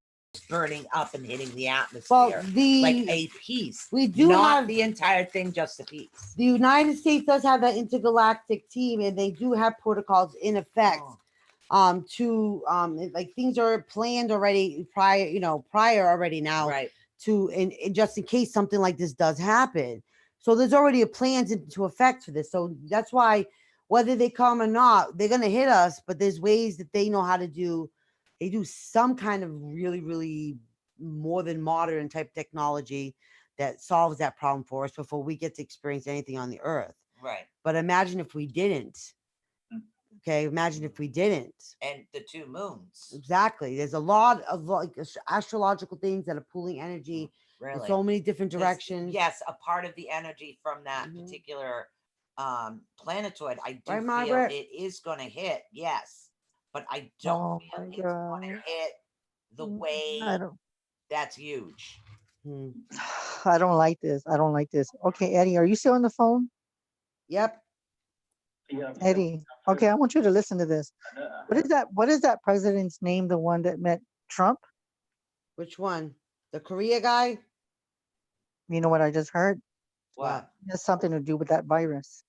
burning up and hitting the atmosphere. Well, like a piece. we do not have the entire thing, just a piece. the United States does have that intergalactic team, and they do have protocols in effect. To like things are planned already prior already now, Right. to in just in case something like this does happen. So there's already a plans into effect for this. So that's why whether they come or not, they're gonna hit us. But there's ways that they know how to do. They do some kind of really, really more than modern type technology that solves that problem for us before we get to experience anything on the earth. Right. But imagine if we didn't. Okay, imagine if we didn't. And the 2 moons. Exactly. There's a lot of like astrological things that are pulling energy in Really. so many different This- directions. yes, a part of the energy from that Mhm. particular planetoid. I do Right, feel Margaret? it is gonna hit, yes. But I don't Oh feel my it's gonna God. hit the way I don't. that's huge. Hmm. I don't like this. I don't like this. Okay, Eddie, are you still on the phone? Yep. Yeah. Eddie. Okay, I want you to listen to this. What is that? What is that president's name? The one that met Trump? Which one? The Korea guy? You know what I just heard? What? It has something to do with that virus.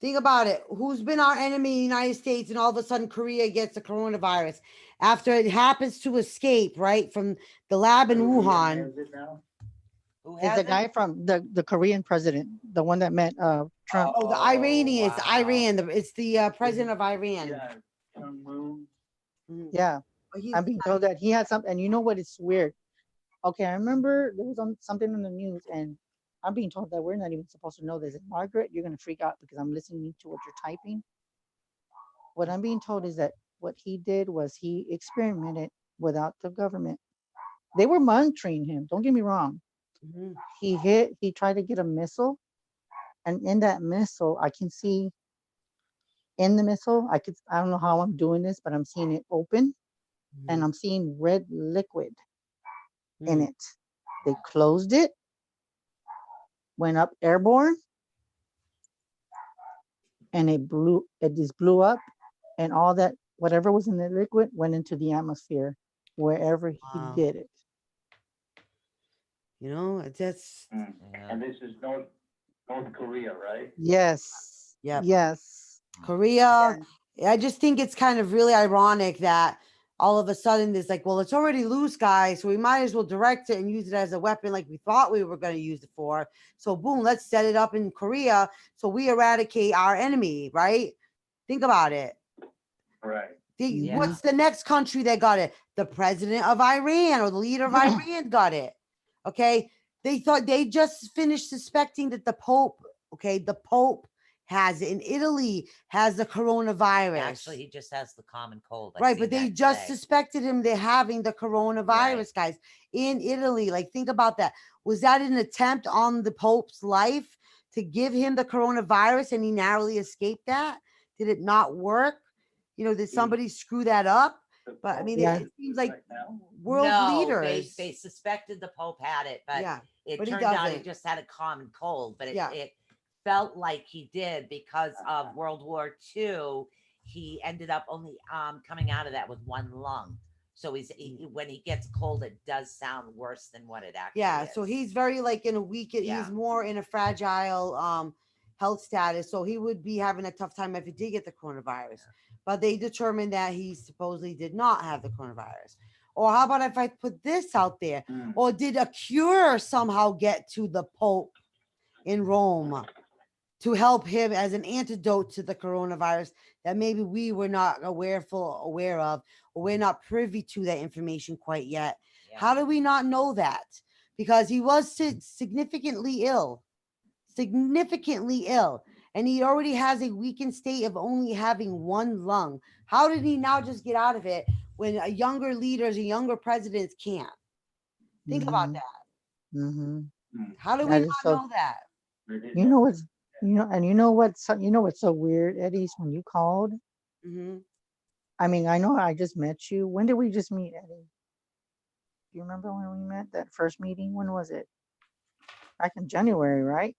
Think about it. Who's been our enemy in the United States, and all of a sudden Korea gets the coronavirus after it happens to escape right from the lab in Wuhan? Who It's has the it? guy from the Korean president, the one that met Trump. Oh, the Iranians. wow. Iran. It's the president of Iran. Yeah, Mhm. Yeah, But he's I'm being told that he had something. And you know what? It's weird. Okay, I remember there was something in the news, and I'm being told that we're not even supposed to know this. And Margaret, you're gonna freak out because I'm listening to what you're typing. What I'm being told is that what he did was he experimented without the government. They were monitoring him. Don't get me wrong. Mhm. He tried to get a missile, and in that missile, I can see in the missile, I don't know how I'm doing this, but I'm seeing it open, and I'm seeing red liquid in it. They closed it, went up airborne, and it just blew up, and all that whatever was in the liquid went into the atmosphere wherever he Wow. did it. You know, that's And this is North Korea, right? Yes. Yep. Yes. Korea. I just think it's kind of really ironic that all of a sudden there's like, well, it's already loose, guys, so we might as well direct it and use it as a weapon like we thought we were going to use it for. So boom, let's set it up in Korea so we eradicate our enemy, right? Think about it. Right. What's the next country that got it? The president of Iran or the leader of Iran got it. Okay. They thought they just finished suspecting that the Pope has it. In Italy has the coronavirus. Actually, he just has the common cold. Right, but they just suspected him they're having the coronavirus, Right. guys, in Italy. Like, think about that. Was that an attempt on the Pope's life to give him the coronavirus and he narrowly escaped that? Did it not work? Did somebody screw that up? But I mean, Yeah. it seems like Right now. world No, leaders. They suspected the Pope had it, but Yeah, it but he turned out he doesn't. just had a common cold. But Yeah. it felt like he did because of World War II. He ended up only coming out of that with one lung. So when he gets cold, it does sound worse than what it actually Yeah, is. so he's very like in a weak. Yeah. He's more in a fragile health status. So he would be having a tough time if he did get the coronavirus. But they determined that he supposedly did not have the coronavirus. Or how about if I put this out there? Or did a cure somehow get to the Pope in Rome to help him as an antidote to the coronavirus that maybe we were not aware of, or we're not privy to that information quite yet? Yeah. How do we not know that? Because he was significantly ill, and he already has a weakened state of only having one lung. How did he now just get out of it when younger leaders and younger presidents can't? Think about that. Mm-hmm. How do we That not is so. know that? You know what's and you know what's so weird, Eddie, is when you called. Hmm. I mean, I know I just met you. When did we just meet, Eddie? Do you remember when we met that first meeting? When was it? Back in January, right?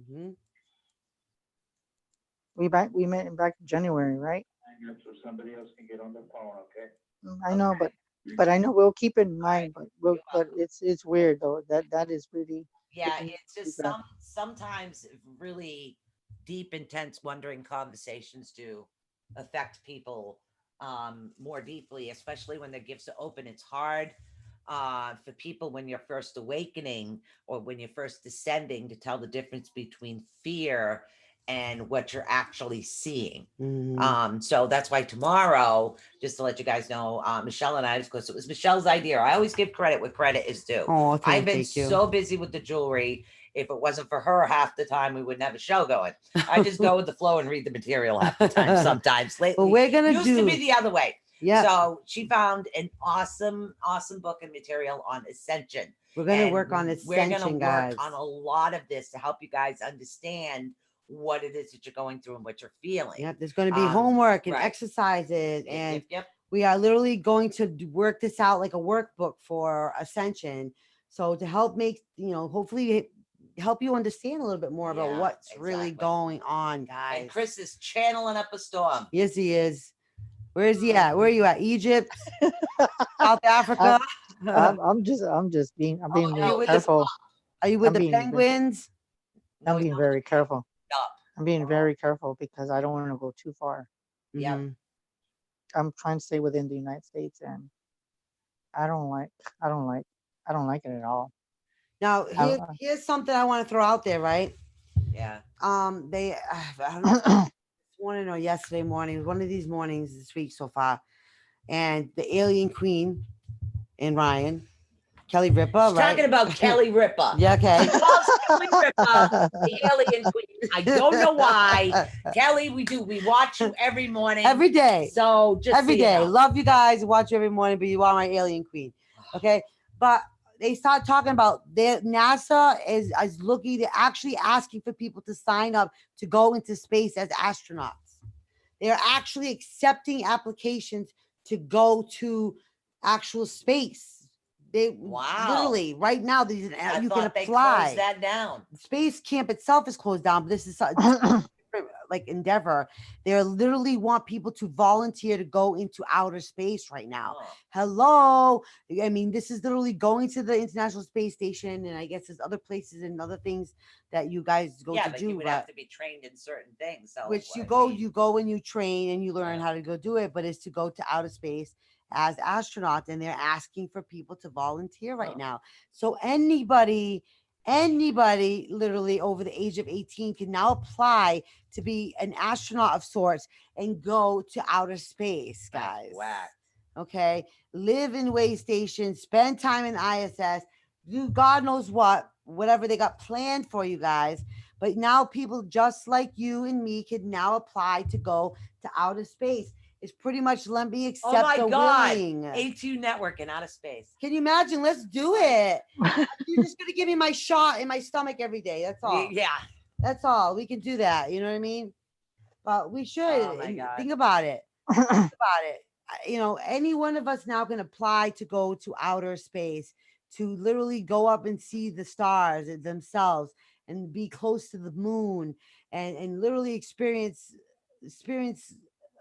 Hmm. We met back in January, right? Hang up so somebody else can get on the phone, okay? I know, but I know we'll keep it in mind. But it's weird though. That is really. Yeah, it's just sometimes really deep, intense, wondering conversations do affect people more deeply, especially when their gifts are open. It's hard for people when you're first awakening or when you're first descending to tell the difference between fear and what you're actually seeing. So that's why tomorrow, just to let you guys know, Michelle and I, of course, it was Michelle's idea. I always give credit where credit is due. Oh, I've been thank you. so busy with the jewelry. If it wasn't for her, half the time we wouldn't have a show going. I just go with the flow and read the material half the time. Sometimes lately, Well, we're gonna used to be the other way. Yeah. So she found an awesome book and material on ascension. We're gonna And work on ascension, We're gonna guys. work on a lot of this to help you guys understand what it is that you're going through and what you're feeling. Yep, there's going to be homework and right. exercises, and Yep. we are literally going to work this out like a workbook for ascension. So to help make, hopefully help you understand a little bit more about what's really going on, guys. And Chris is channeling up a storm. Yes, he is. Where is he at? Where are you at? Egypt? South Africa? I'm being very careful. Are you with I'm the being- penguins? I'm being very careful. Stop. I'm being very careful because I don't want to go too far. Yeah. Mhm. I'm trying to stay within the United States, and I don't like it at all. Now, here's something I want to throw out there, right? Yeah. They, I don't know, this morning or yesterday morning, one of these mornings this week so far, and the Alien Queen and Ryan, Kelly Ripa, She's right? talking about Kelly Ripa. Yeah, okay. She calls Kelly Ripa the alien queen. I don't know why. Kelly, we watch you every morning. Every day. So just every so you day. know. Love you guys, watch you every morning, but you are my alien queen. Okay. But they start talking about NASA is looking, they're actually asking for people to sign up to go into space as astronauts. They're actually accepting applications to go to actual space. They literally right now you can apply. They closed that down. Space camp itself is closed down, but this is like endeavor. They literally want people to volunteer to go into outer space right now. Hello. I mean, this is literally going to the International Space Station, and I guess there's other places and other things that you guys go to but do. You would have to be trained in certain things. So which you go and you train and you learn how to go do it, but it's to go to outer space as astronauts, and they're asking for people to volunteer right now. So anybody literally over the age of 18 can now apply to be an astronaut of sorts and go to outer space, guys. Okay, live in way stations, spend time in ISS, do God knows whatever they got planned for you guys. But now people just like you and me can now apply to go to outer space. It's pretty much let me accept willing. Atunetwork in outer space. Can you imagine? Let's do it. You're just gonna give me my shot in my stomach every day. That's all. Yeah. That's all. We can do that. You know what I mean? But we should Oh my and God. think about it. About it. Any one of us now can apply to go to outer space to literally go up and see the stars themselves and be close to the moon and literally experience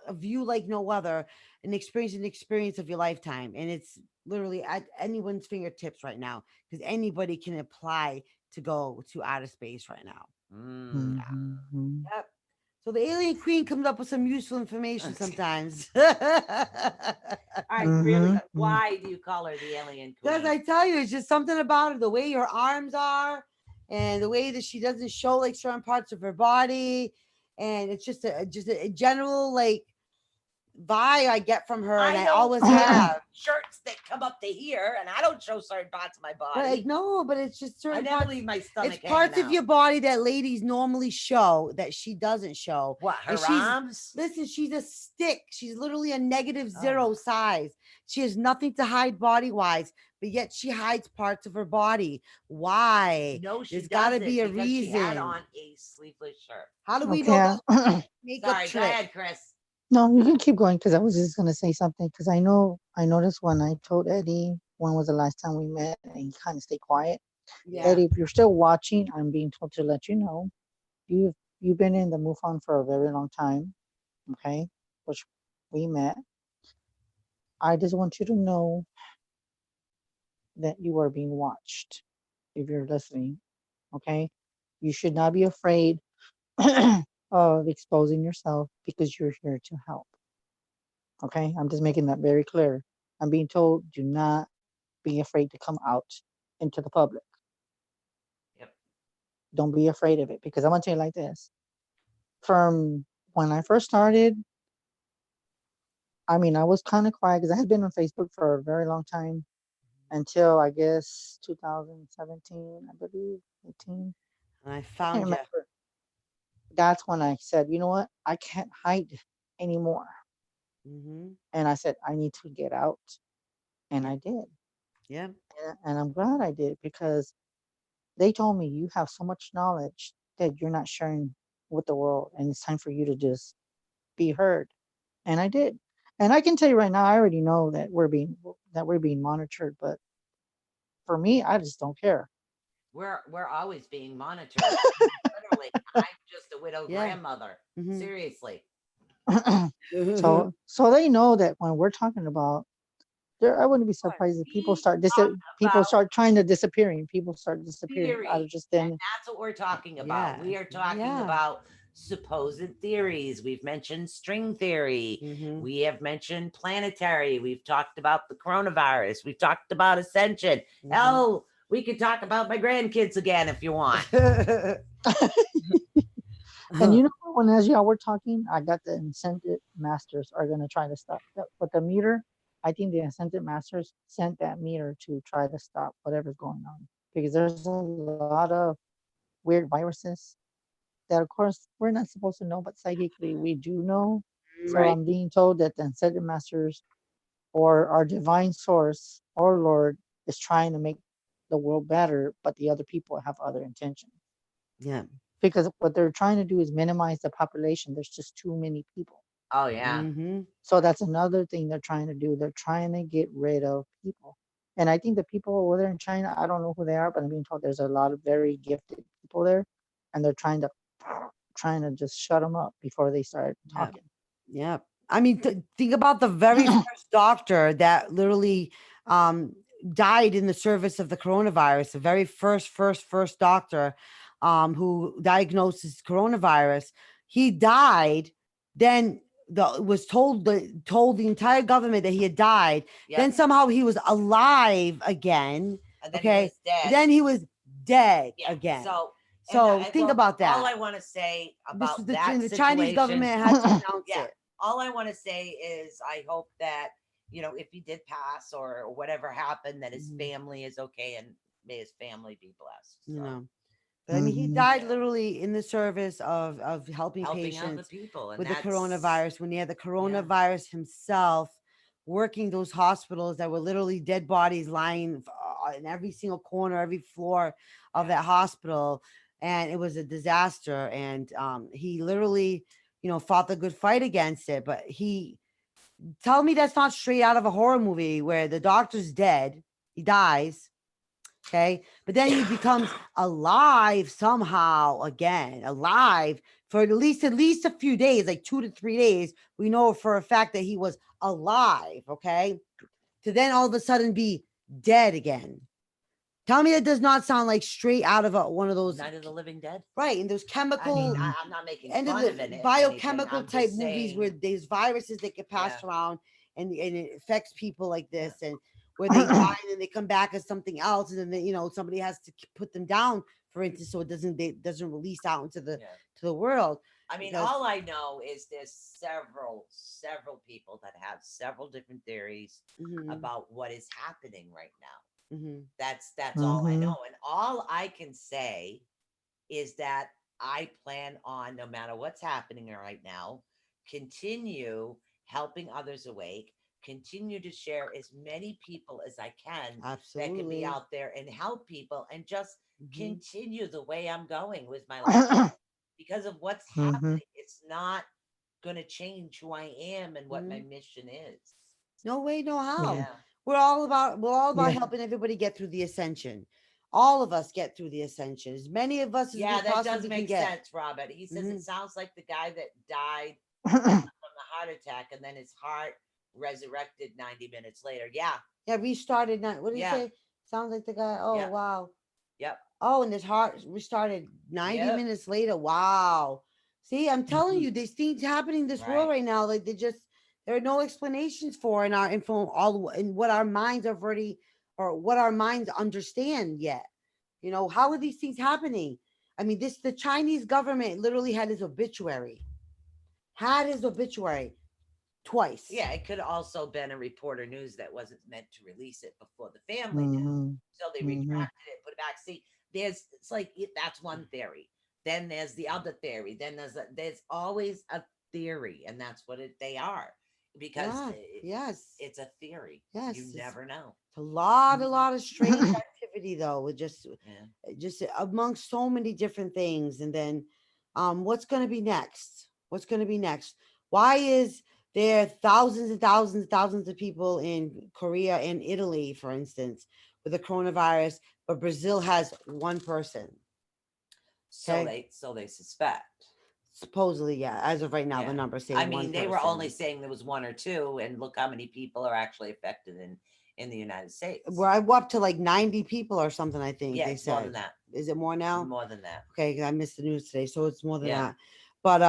a view like no other and experience an experience of your lifetime. And it's literally at anyone's fingertips right now because anybody can apply to go to outer space right now. Mm. Mhm. Yep. So the alien queen comes up with some useful information sometimes. Because All right, really, Mhm. why do you call her the alien queen? I tell you, it's just something about her, the way her arms are, and the way that she doesn't show like certain parts of her body, and it's just a general like vibe I get from her, and I I don't always wear have. shirts that come up to here, and I don't show certain parts of my But body. no, but it's just I certain never parts. leave my It's stomach parts hanging of your out. body that ladies normally show that she doesn't show. What, And her she's arms? listen, she's a stick. She's literally a negative Oh. zero size. She has nothing to hide body wise, but yet she hides parts of her body. Why? No, she There's got to doesn't be a because she had reason. on a sleeveless shirt. How do we know Okay. that makeup Sorry, go trick? ahead, Chris. No, you can keep going because I was just gonna say something because I noticed when I told Eddie when was the last time we met and he kind of stayed quiet. Yeah. Eddie, if you're still watching, I'm being told to let you know you've you've been in the MUFON for a very long time, okay? Which we met. I just want you to know that you are being watched if you're listening, okay? You should not be afraid of exposing yourself because you're here to help. Okay, I'm just making that very clear. I'm being told do not be afraid to come out into the public. Yep. Don't be afraid of it because I'm gonna tell you like this. From when I first started, I mean, I was kind of quiet because I had been on Facebook for a very long time until I guess 2017, I believe, 18. And I I can't found you. remember. That's when I said, you know what? I can't hide anymore. Mm-hmm. And I said, I need to get out. And I did. Yeah. And I'm glad I did because they told me you have so much knowledge that you're not sharing with the world. And it's time for you to just be heard. And I did. And I can tell you right now, I already know that we're being monitored. But for me, I just don't care. We're always being monitored. Literally, I'm just a widow Yeah. grandmother. Mhm. Seriously. So they know that when we're talking about there, I wouldn't be surprised if We talk people about start trying to disappearing. People start disappearing out of theory, just and thin. that's what we're talking about. Yeah. We are talking Yeah. about supposed theories. We've mentioned string theory. Mm-hmm. We have mentioned planetary. We've talked about the coronavirus. We've talked about ascension. Mm-hmm. Hell, we could talk about my grandkids again if you want. And you know when as y'all were talking, I got the incentive masters are gonna try to stop that. But the meter, I think the incentive masters sent that meter to try to stop whatever's going on because there's a lot of weird viruses that, of course, we're not supposed to know, but psychically we do know. So Right. I'm being told that the incentive masters or our divine source or Lord is trying to make the world better, but the other people have other intentions. Yeah. Because what they're trying to do is minimize the population. There's just too many people. Oh yeah. Mm-hmm. So that's another thing they're trying to do. They're trying to get rid of people. And I think the people over there in China, I don't know who they are, but I'm being told there's a lot of very gifted people there, and they're trying to just shut them up before they start Yeah. talking. Yeah. I mean, think about the very first doctor that literally um, died in the service of the coronavirus. The very first doctor who diagnosed this coronavirus. He died. Then was told the entire government that he had died. Yep. Then somehow he was alive again. And then Okay. he was dead. Then he was dead Yeah. again. So Think well, about that. all I want to say This about was that the Chinese situation, government had to announce yeah, it. all I want to say is I hope that, you know, if he did pass or whatever happened, that his Mhm. family is okay and may his family be blessed. You So, know. But I mean, he Mhm. died literally in the service of helping helping out the patients people. And with the that's coronavirus when he had the coronavirus himself working those hospitals that were literally dead bodies lying in every single corner, every floor of that Yes. hospital. and it was a disaster. And he literally, fought the good fight against it. But he tell me that's not straight out of a horror movie where the doctor's dead, he dies, okay, but then he becomes alive somehow again, alive for at least a few days, like 2 to 3 days. We know for a fact that he was alive, okay, to then all of a sudden be dead again. Tell me that does not sound like straight out of one of those, Night of the Living Dead. right? And those I mean, chemical I'm not making and fun the of it. If biochemical anything, I'm type just movies where saying, there's viruses that get passed Yeah. around, and it affects people like Yeah. this, and where they die and then they come back as something else, and then somebody has to put them down, for instance, so it doesn't release out into the Yeah. to the world. I mean, Because all I know is there's several people that have several different theories Mhm, about what is happening right now. mhm, That's all I know. And all I can say is that I plan on, no matter what's happening right now, continue helping others awake, continue to share as many people as I can that can be absolutely. out there and help people, and just Mhm, continue the way I'm going with my life because of what's Mm-hmm. happening. It's not going to change who I am and what my mhm. mission is. No way, no Yeah. how. Yeah. We're all about Yeah. helping everybody get through the ascension. All of us get through the ascension. As many of us as we Yeah, that does possibly can make get. sense, Robert. He says Mhm. it sounds like the guy that died from the heart attack and then his heart resurrected 90 minutes later. Yeah. Yeah, restarted. What did he Yeah. say? Sounds like the guy. Oh, Yep. wow. Yep. Oh, and his heart restarted 90 Yep. minutes later. Wow. See, I'm telling Mhm. you, there's things happening in this world Right. right now. Like there are no explanations for in our info, all in what our minds have already, or what our minds understand yet. How are these things happening? I mean, the Chinese government literally had his obituary twice. Yeah, it could also been a reporter news that wasn't meant to release it before the family knew. Mhm. So they Mhm. retracted it, put it back. See, it's like that's one theory. Then there's the other theory. Then there's always a theory, and that's what they are, because Yeah. Yes. it's a theory. You Yes. It's never know. a lot of strange activity though, with Yeah. just amongst so many different things. And then what's going to be next? Why is there thousands and thousands and thousands of people in Korea and Italy, for instance, with the coronavirus, but Brazil has one person? Okay, So they suspect. supposedly, yeah, as of right now, the Yeah. number I saying one mean, they were only person. saying there was one or two, and look how many people are actually affected in the United States. We're up to like 90 people or something, I think Yeah, they it's more than said. that. Is it more now? More than that. Okay, 'cause I missed the news today, so it's more than Yeah. that. But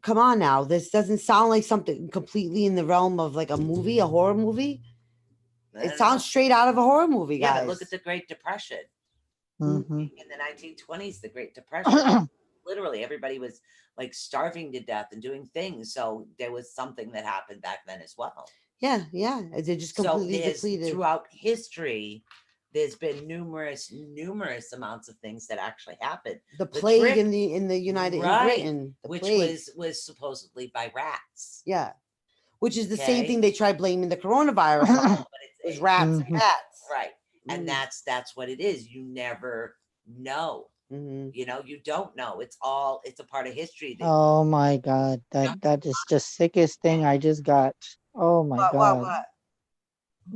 come on now, this doesn't sound like something completely in the realm of like a horror movie. I It don't sounds know. straight out of a horror movie, Yeah, guys. but look at the Great Depression. Mhm. In the 1920s, the Great Depression. Literally, everybody was like starving to death and doing things. So there was something that happened back then as well. Yeah, yeah. They're just So completely there's depleted. throughout history, there's been numerous amounts of things that actually happened. The The plague trick, in the United in right, Britain, the which plague. was supposedly by rats. Yeah, which is the same Okay. thing they try blaming the coronavirus on, But was rats and Mhm. bats. right, and Mhm. that's what it is. You never know. Mhm. You don't know. It's a part of history that Oh my God. That is the sickest thing I just got. Oh my God. What?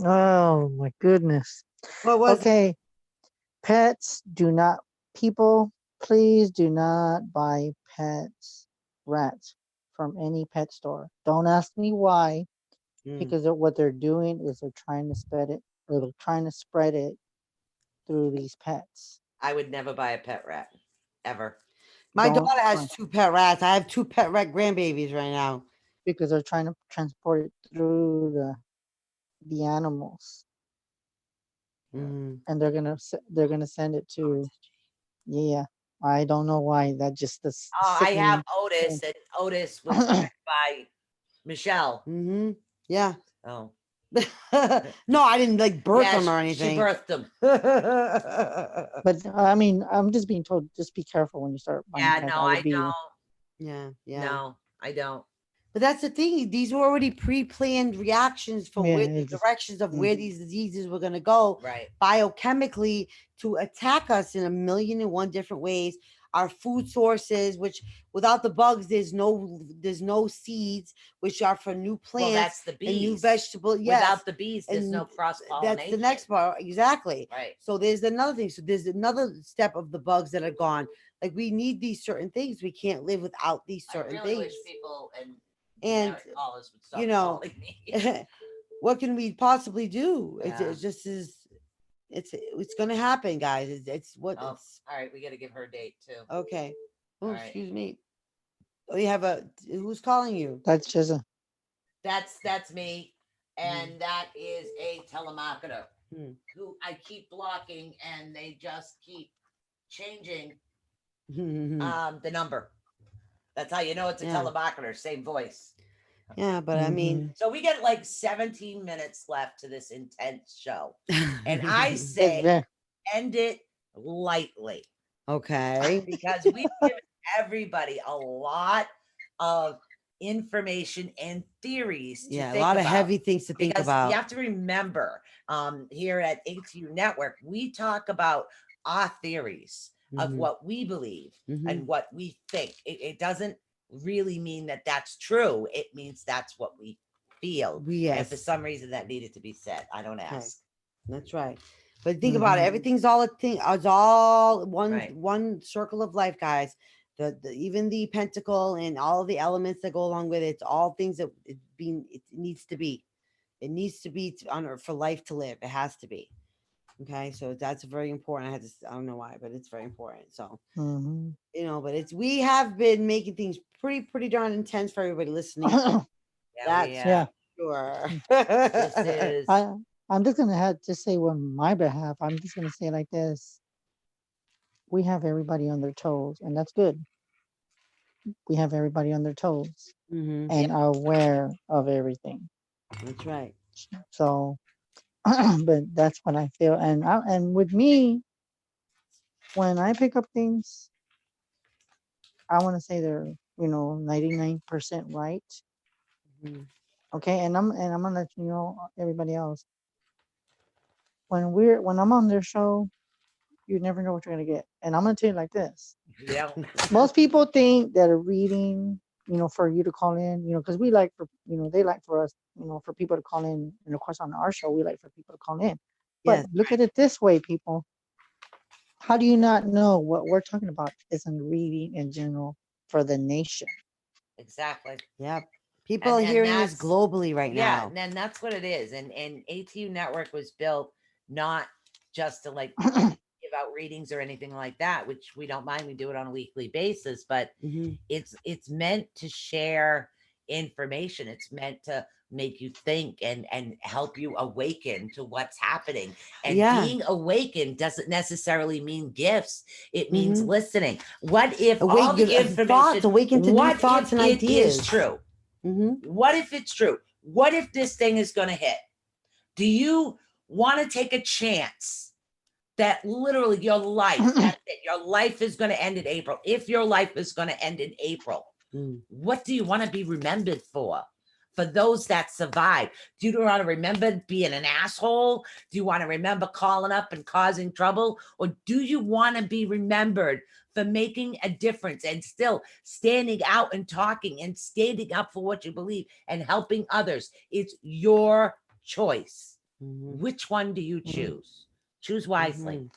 Oh my goodness. What was it? Okay. Pets do not, people, please do not buy pets, rats from any pet store. Don't ask me why, Mm. because what they're doing is they're trying to spread it, or they're trying to spread it through these pets. I would never buy a pet rat ever. My Don't daughter has buy, 2 pet rats. I have 2 pet rat grandbabies right now. because they're trying to transport it through the animals, Mhm. and they're gonna send it to, yeah. I don't know why. That just the Oh, I have sickening Otis, thing. and Otis was bred by Michelle. Mhm. Yeah. Oh, No, I didn't like birth yeah, them or she anything. birthed him. But I mean, I'm just being told, just be careful when you start buying Yeah, pets. no, I I would be. don't. Yeah, yeah. No, I don't. But that's the thing. These were already pre-planned reactions for Yeah, where the directions of where mhm. these diseases were going to go Right. biochemically to attack us in a million and one different ways. our food sources, which without the bugs, there's no seeds, which are for new Well, plants that's the and new bees. vegetable. Yes, Without the bees, there's and no cross that's pollination. the next part. Exactly. Right. So there's another thing. So there's another step of the bugs that are gone. Like we need these certain things. We can't live without these certain I really things. wish people and And, callers would stop you know, calling me. what can we possibly do? Yeah. It just is. It's gonna happen, guys. It's what Oh, it's all right, we got to give her a date too. okay. Oh, All right. excuse me. Oh, you have who's calling you? That's just a That's me, and that is a telemarketer Hmm. who I keep blocking, and they just keep changing the number. That's how you know it's a Yeah. telemarketer. Same voice. Yeah, but I mean, So we get like 17 minutes left to this intense show, and I it's say very, end it lightly. okay. Because we've given everybody a lot of information and theories to Yeah, a think lot of about. heavy things to think Because about. you have to remember, here at ATU Network, we talk about our theories of Mhm. what we believe Mhm. and what we think. It doesn't really mean that that's true. It means that's what we feel. And for Yes, some reason that needed to be said. I don't ask. that's right. But think about it. Mhm. Everything's all a thing. It's all Right. one circle of life, guys. The even the pentacle and all the elements that go along with it. It's all things that it needs to be. It needs to be on Earth for life to live. It has to be. Okay, so that's very important. I don't know why, but it's very important. So mhm. but we have been making things pretty darn intense for everybody listening. Yeah, That's Yeah. sure. This is I'm just gonna have to say on my behalf. I'm just gonna say it like this: we have everybody on their toes, and that's good. We have everybody on their toes Mhm. and are aware of everything. That's right. So, but that's what I feel. And with me, when I pick up things, I want to say they're 99% right. Mhm. Okay, and I'm gonna let you know everybody else when I'm on their show, you never know what you're gonna get. And I'm gonna tell you like this: yeah. most people think that a reading, for you to call in, because we like for they like for us, for people to call in, and of course on our show we like for people to call in. But Yes. look at it this way, people: how do you not know what we're talking about is a reading in general for the nation? Exactly. Yep. People are And hearing this that's globally right yeah, now. and that's what it is. And ATU Network was built not just to like give out readings or anything like that, which we don't mind. We do it on a weekly basis, but Mhm. it's meant to share information. It's meant to make you think and help you awaken to what's happening. And Yeah. being awakened doesn't necessarily mean gifts. It means Mhm. listening. What if all the information thoughts, awaken to new what thoughts if and it is ideas. true? Mhm. What if it's true? What if this thing is going to hit? Do you want to take a chance that literally your life, that's it, your life is going to end in April? If your life is going to end in April, what do you want to be remembered for? For those that survive, do you want to remember being an asshole? Do you want to remember calling up and causing trouble? Or do you want to be remembered for making a difference and still standing out and talking and standing up for what you believe and helping others? It's your choice. Which one do you choose? Choose wisely.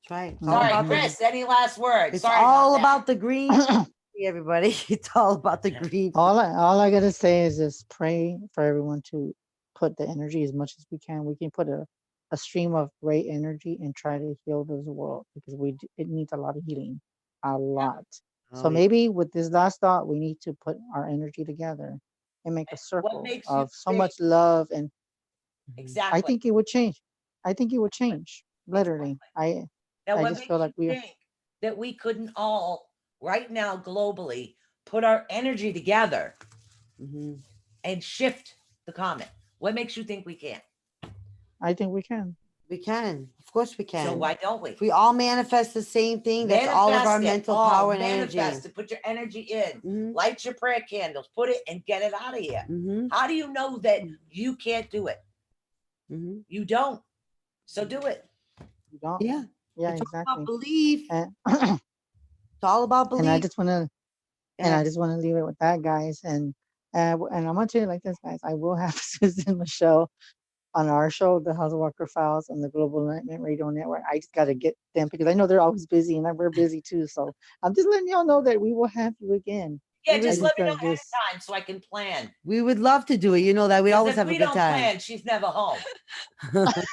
That's right. It's Sorry, about Chris, any last words? It's Sorry all about about the green. Everybody, it's all about the green. all I gotta say is just pray for everyone to put the energy as much as we can. We can put a stream of great energy and try to heal this world because it needs a lot of healing, a lot. So Oh, yeah. maybe with this last thought, we need to put our energy together and make a What circle makes you of so think? much love, and Exactly. I think it would change. I think it would change. Literally, Now, I what just feel makes like you think that we couldn't all right now globally put our energy together and shift the comet? What makes you think we can't? I think we can. We can. Of course we can. So why don't we? If we all manifest the same thing, that's all of our Manifest it, mental all power and manifest energy. it. Put your energy in. Mhm. Light your prayer candles. Put it and get it out of here. Mhm. How do you know that you can't do it? Mhm. You don't. So do it. You don't? Yeah. Yeah, It's all about exactly. belief. And all about And I belief. just want to, and I just want to leave it with that, guys. And I'm gonna tell you like this, guys. I will have Susan Michelle on our show, the House Walker Files on the Global Enlightenment Radio Network. I just got to get them because I know they're always busy and we're busy too. So I'm just letting y'all know that we will have you again. Yeah, We just would- let me know gotta ahead just, of time so I can plan. We would love to do it. You know that we 'Cause always if have a we good don't time. plan, she's never home. But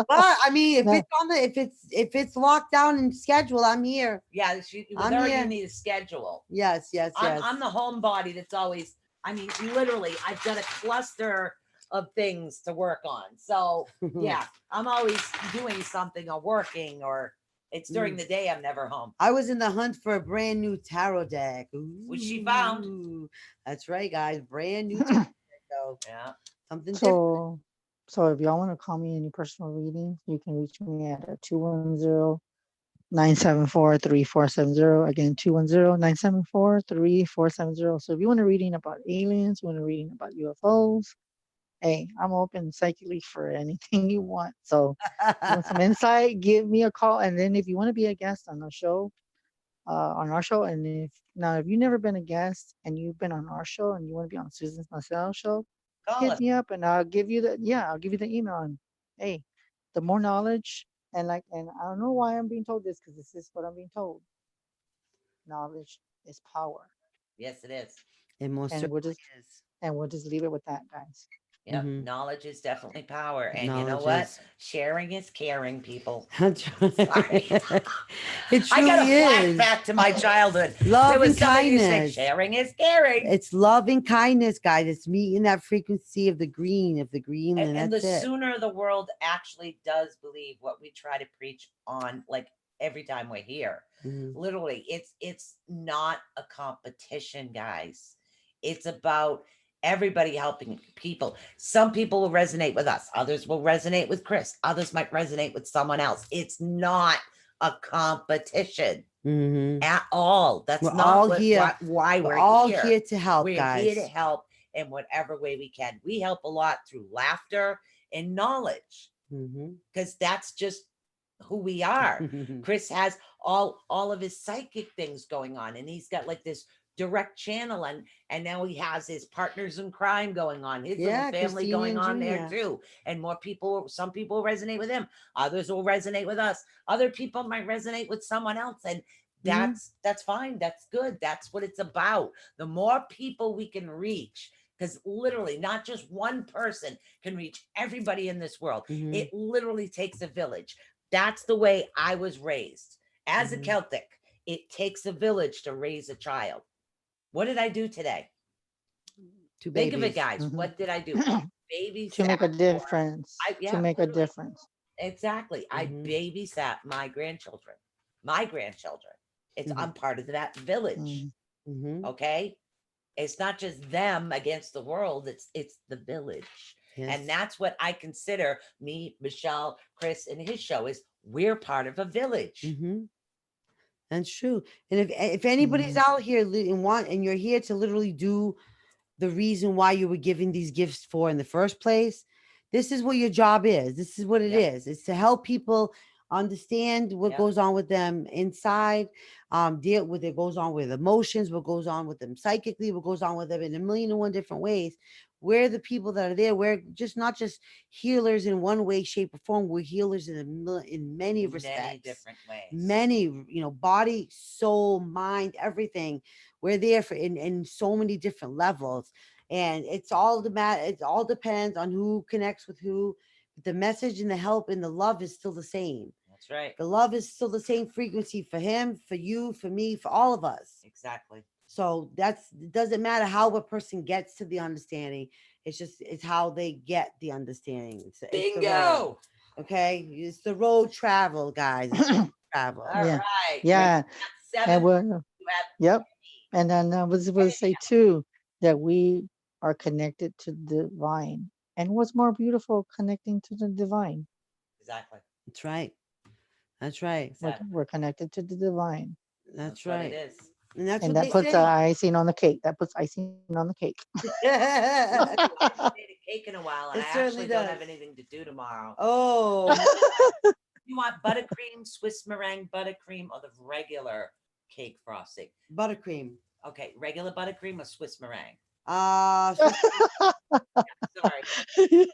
I mean, if No. it's on the if it's locked down and scheduled, I'm here. Yeah, with I'm her, you here. need a schedule. Yes, yes, yes. I'm the homebody that's always, I mean, literally, I've got a cluster of things to work on. So yeah, I'm always doing something or working, or it's during the day I'm never home. I was in the hunt for a brand new tarot deck. Which she found. Ooh, that's right, guys. Brand new tarot deck. So Yeah. something different. so if y'all want to call me any personal readings, you can reach me at 210-974-3470. Again, 210-974-3470. So if you want a reading about aliens, you want a reading about UFOs, hey, I'm open psychically for anything you want. So if you want some insight, give me a call. And then if you want to be a guest on the show, on our show, and if you've never been a guest and you've been on our show and you want to be on Susan Marcel show, Call hit us. me up and I'll give you the email. And hey, the more knowledge and I don't know why I'm being told this because this is what I'm being told. Knowledge is power. Yes, it is. It most And certainly is. we'll just leave it with that, guys. Yep. Mhm. Knowledge is definitely power. And you know Knowledge what? is- Sharing is caring, people. That's right. Sorry. It I got a truly is. flashback to my childhood. Love There was and somebody who said, kindness. sharing is caring. It's love and kindness, guys. It's meeting that frequency of the green, and And the that's it. sooner the world actually does believe what we try to preach on, like every time we're here, Mhm. literally, it's not a competition, guys. It's about everybody helping people. Some people will resonate with us, others will resonate with Chris, others might resonate with someone else. It's not a competition Mhm. at all. That's We're not all what, here. why We're we're all here. here to help, We're guys. here to help in whatever way we can. We help a lot through laughter and knowledge Mhm. because that's just who we are. Chris has all of his psychic things going on, and he's got like this direct channel, and now he has his partners in crime going on, his Yeah, little family Christine going and on there Junior. too. And more people, some people will resonate with him, others will resonate with us, other people might resonate with someone else, and that's fine, that's good, that's what it's about. The more people we can reach, because literally not just one person can reach everybody in this world. Mhm. It literally takes a village. That's the way I was raised as a Mhm. Celtic. It takes a village to raise a child. What did I do today? Two Think of it, babies. guys. Mhm. What did I do? Babysat To make a for- difference. yeah, To make a literally. difference. Exactly. I Mhm. babysat my grandchildren. My grandchildren. It's Mhm. I'm part of that village. Mhm. Mhm. Okay. It's not just them against the world, it's the village. Yes. And that's what I consider me, Michelle, Chris, and his show is we're part of a village. Mhm. That's true. And if anybody's out here and you're here to literally do the reason why you were giving these gifts for in the first place, this is what your job is. This is what it Yep. is. It's to help people understand what Yep. goes on with them inside, deal with it goes on with emotions, what goes on with them psychically, what goes on with them in a million and one different ways. We're the people that are there. We're just not just healers in one way, shape, or form. We're healers in many respects. Many different ways. Many, body, soul, mind, everything. We're there for in so many different levels, and it's all it all depends on who connects with who. But the message and the help and the love is still the same. That's right. The love is still the same frequency for him, for you, for me, for all of us. Exactly. So it doesn't matter how a person gets to the understanding. It's how they get the understanding. It's the road, Bingo. okay, it's the road travel, guys. It's the road travel. All Yeah. right. Yeah. Seven. And we're, You have yep. And then I was going to say too that we are connected to the divine. And what's more beautiful, connecting to the divine? exactly. That's right. That's right. Exactly. We're connected to the divine. That's what right. it is. And that's And what that they puts say. icing on the cake. That puts icing on the cake. I haven't made a cake in a while, and It I certainly actually don't have does. anything to do tomorrow. Oh, You want buttercream, Swiss meringue buttercream, or the regular cake frosting? Buttercream. Okay, regular buttercream or Swiss meringue? Swiss- Sorry.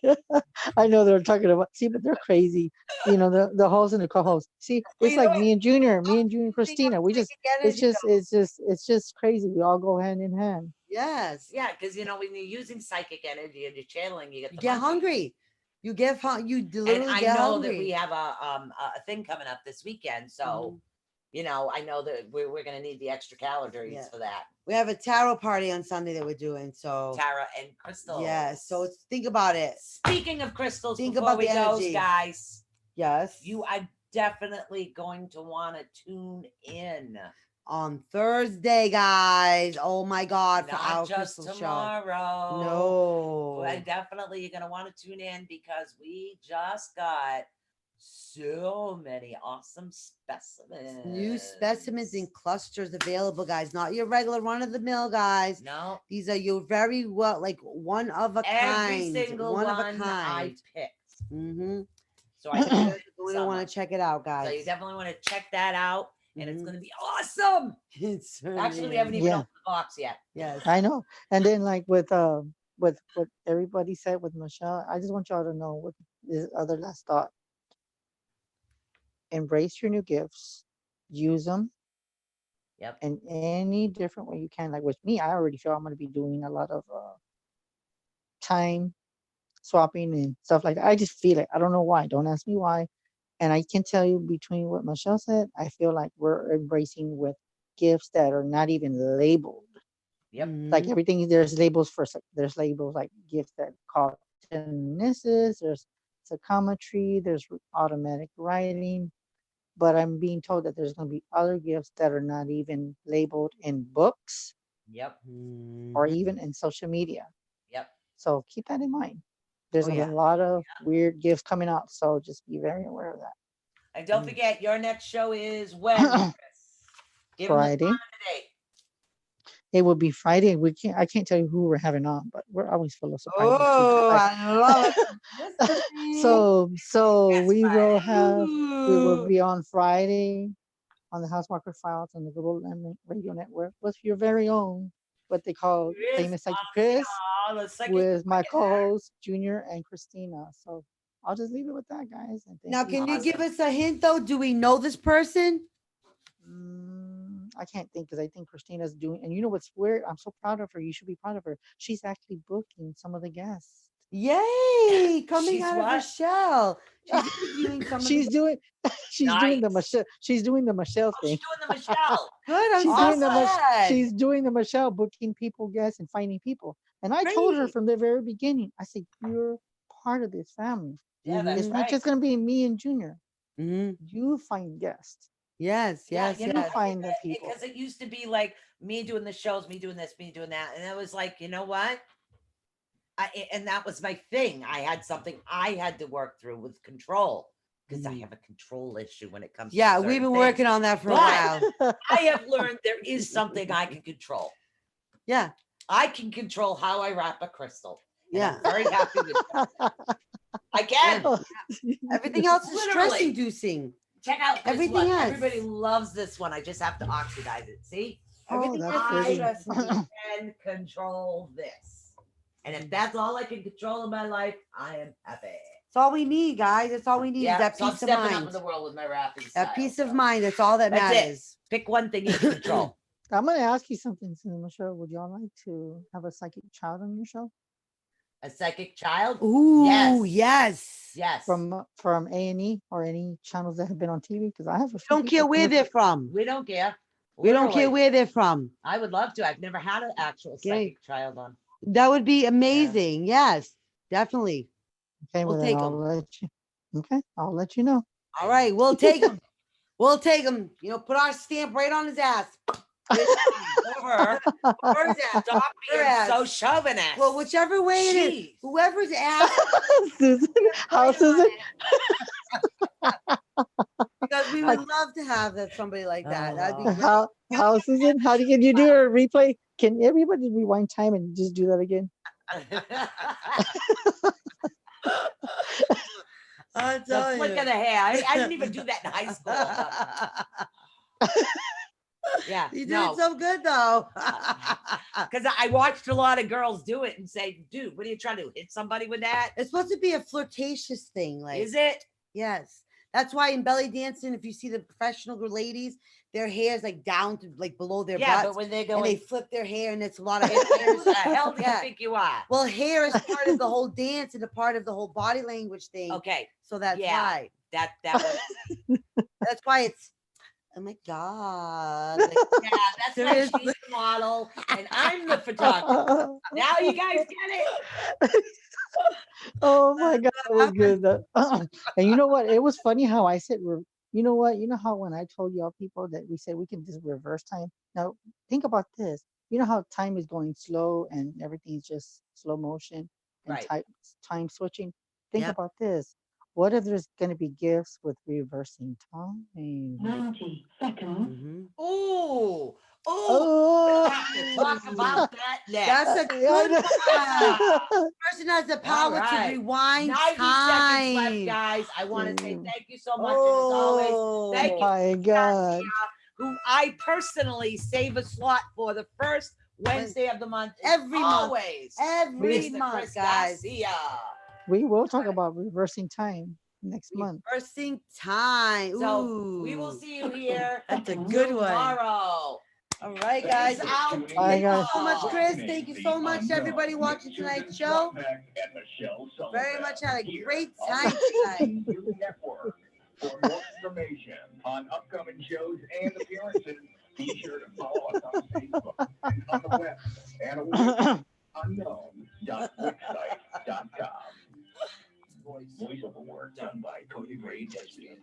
I know they're talking about. See, but they're crazy. You know, the host and the co-host. See, Well, it's you know like what? me and Junior, Think Christina. of We just, psychic energy, though. it's just crazy. We all go hand in hand. Yes. Yeah, because when you're using psychic energy and you're channeling, you get You the get monkey. hungry. You get you And literally I get know hungry. that we have a thing coming up this weekend, so I know that we're gonna need the extra calories Yeah. for that. We have a tarot party on Sunday that we're doing. So Tara and crystals. yeah. So think about it. Speaking of crystals, Think before about we the go, energy. guys, Yes. you are definitely going to want to tune in On Thursday, guys. Oh my God, for not our just crystal show. tomorrow. No. But definitely you're gonna want to tune in because we just got so many awesome specimens. New specimens in clusters available, guys. Not your regular run of the mill, guys. No, These are your very well, like one of a every kind. single one one of a kind. I picked. Mm-hmm. So I picked We some want up. to check it out, guys. So you definitely want to check that out, and it's Mhm. going to be awesome. It's Actually, we haven't even Yeah. opened the box yet. Yes. I know. And then like with what everybody said with Michelle, I just want y'all to know what this other last thought. Embrace your new gifts, use them Yep. in any different way you can. Like with me, I already feel I'm going to be doing a lot of time swapping and stuff like that. I just feel it. I don't know why. Don't ask me why. And I can tell you between what Michelle said, I feel like we're embracing with gifts that are not even labeled. Yep. Like everything, there's labels for, there's labels like gifts that call telekinesis, there's psychometry, there's automatic writing. But I'm being told that there's going to be other gifts that are not even labeled in books Yep. or even in social media. Yep. So keep that in mind. There's Oh, going to yeah. be a lot of weird gifts coming out. So just be very aware of that. And don't forget, your next show is when, Chris? Give 'em the Friday. time and the date. It will be Friday. I can't tell you who we're having on, but we're always full of surprises. Oh, I love it. So Yes, we will we will Ooh. be on Friday on the Housemarker Files on the Global Radio Network with your very own, what they call famous Psychic Chris, with my co-host Junior and Christina. So I'll just leave it with that, guys. And thank Now, you. can you give us a hint though? Do we know this person? I can't think because I think Christina's doing, and you know what's weird? I'm so proud of her. You should be proud of her. She's actually booking some of the guests. Yay! Coming She's out of her what? shell. She's interviewing some of She's the doing, she's doing the Nice. Michelle. She's doing the Michelle Oh, thing. she's doing the Michelle. good. I'm She's so doing the glad. she's doing the Michelle, booking people guests and finding people. And I told her Great. from the very beginning, I said, you're part of this family. Yeah, that's It's right. not just gonna be me and Junior. Mm-hmm. You find guests. Yes, Yeah, yes, you know, yes. find the people. because it used to be like me doing the shows, me doing this, me doing that, and it was like, you know what? And that was my thing. I had something I had to work through with control because I have a control issue when it comes. Yeah, to we've certain been things. working on that for a But while. I have learned there is something I can control. Yeah, I can control how I wrap a crystal. And yeah. I'm very happy with that. I can. Everything else is Literally. stress inducing. Check out this Everything one. else. Everybody loves this one. I just have to oxidize it. See? Everything that's else is pretty. stress inducing. Can control this. And if that's all I can control in my life, I am happy. It's all we need, guys. That's all we need. Yeah, is that so I'm peace of stepping up mind. in the world with my rapping That style, peace of so. mind. That's all that That's matters. it. Pick one thing you can control. I'm gonna ask you something, Michelle. Would y'all like to have a psychic child on your show? A psychic child? Ooh, Yes. yes. Yes. From A&E or any channels that have been on TV? Because I have a few Don't care people where coming they're from. We don't care. We don't care Literally. where they're from. I would love to. I've never had an actual Okay. psychic child on. That would be amazing. Yes, definitely. Okay, We'll well then take I'll 'em. let you. Okay, I'll let you know. All right, we'll take him. We'll take him. You know, put our stamp right on his ass. Over. Or his ass. Stop Her being ass. so chauvinist. Well, whichever way it is, Jeez. whoever's ass. Susan, how Susan? Because we would love to have somebody like that. That'd be great. How Susan? How can you do a replay? Can everybody rewind time and just do that again? I'm The telling flick you. of the hair. I didn't even do that in high school. But yeah, You did no. so good though. Because I watched a lot of girls do it and say, dude, what are you trying to do? Hit somebody with that? It's supposed to be a flirtatious thing. Like, Is it? yes. That's why in belly dancing, if you see the professional ladies, their hair is like down to like below their Yeah, butts, but when they're and going, they flip their hair, and it's a lot of who the hairs. hell do you Yeah. think you are? Well, hair is part of the whole dance and a part of the whole body language thing. Okay, So that's yeah. why. that was That's why it's. Oh my god! Like, yeah. That's like Seriously. she's the model and I'm the photographer. Now you guys get it. Oh my God, that was good. And you know what? It was funny how I said, you know what? You know how when I told y'all people that we said we can just reverse time? Now, think about this. You know how time is going slow and everything's just slow motion and Right. time switching? Think Yep. about this. What if there's going to be gifts with reversing time? 90 seconds. Mhm. Ooh, ooh. Oh, We'll have to talk about that next. That's a good one. Person has the power right. to rewind 90 seconds left, time. guys. I want to say Mm. thank you so much. And as always, Oh thank you, My God. who I personally save a slot for the first Wednesday of the month. is Every month. always Every Mr. month, Chris guys. Garcia. We will talk about reversing time next month. Reversing time. So we Ooh. will see you here That's a good one. tomorrow. All right, guys. Peace out. Bye, Thank you guys. so much, Chris. Thank you so much, everybody watching tonight's show. Very much had a great time tonight. Network. For more information on upcoming shows and appearances, be sure to follow us on Facebook and on the web at unknown.wixsite.com. Voiceover work done by Cody Gray Desbian.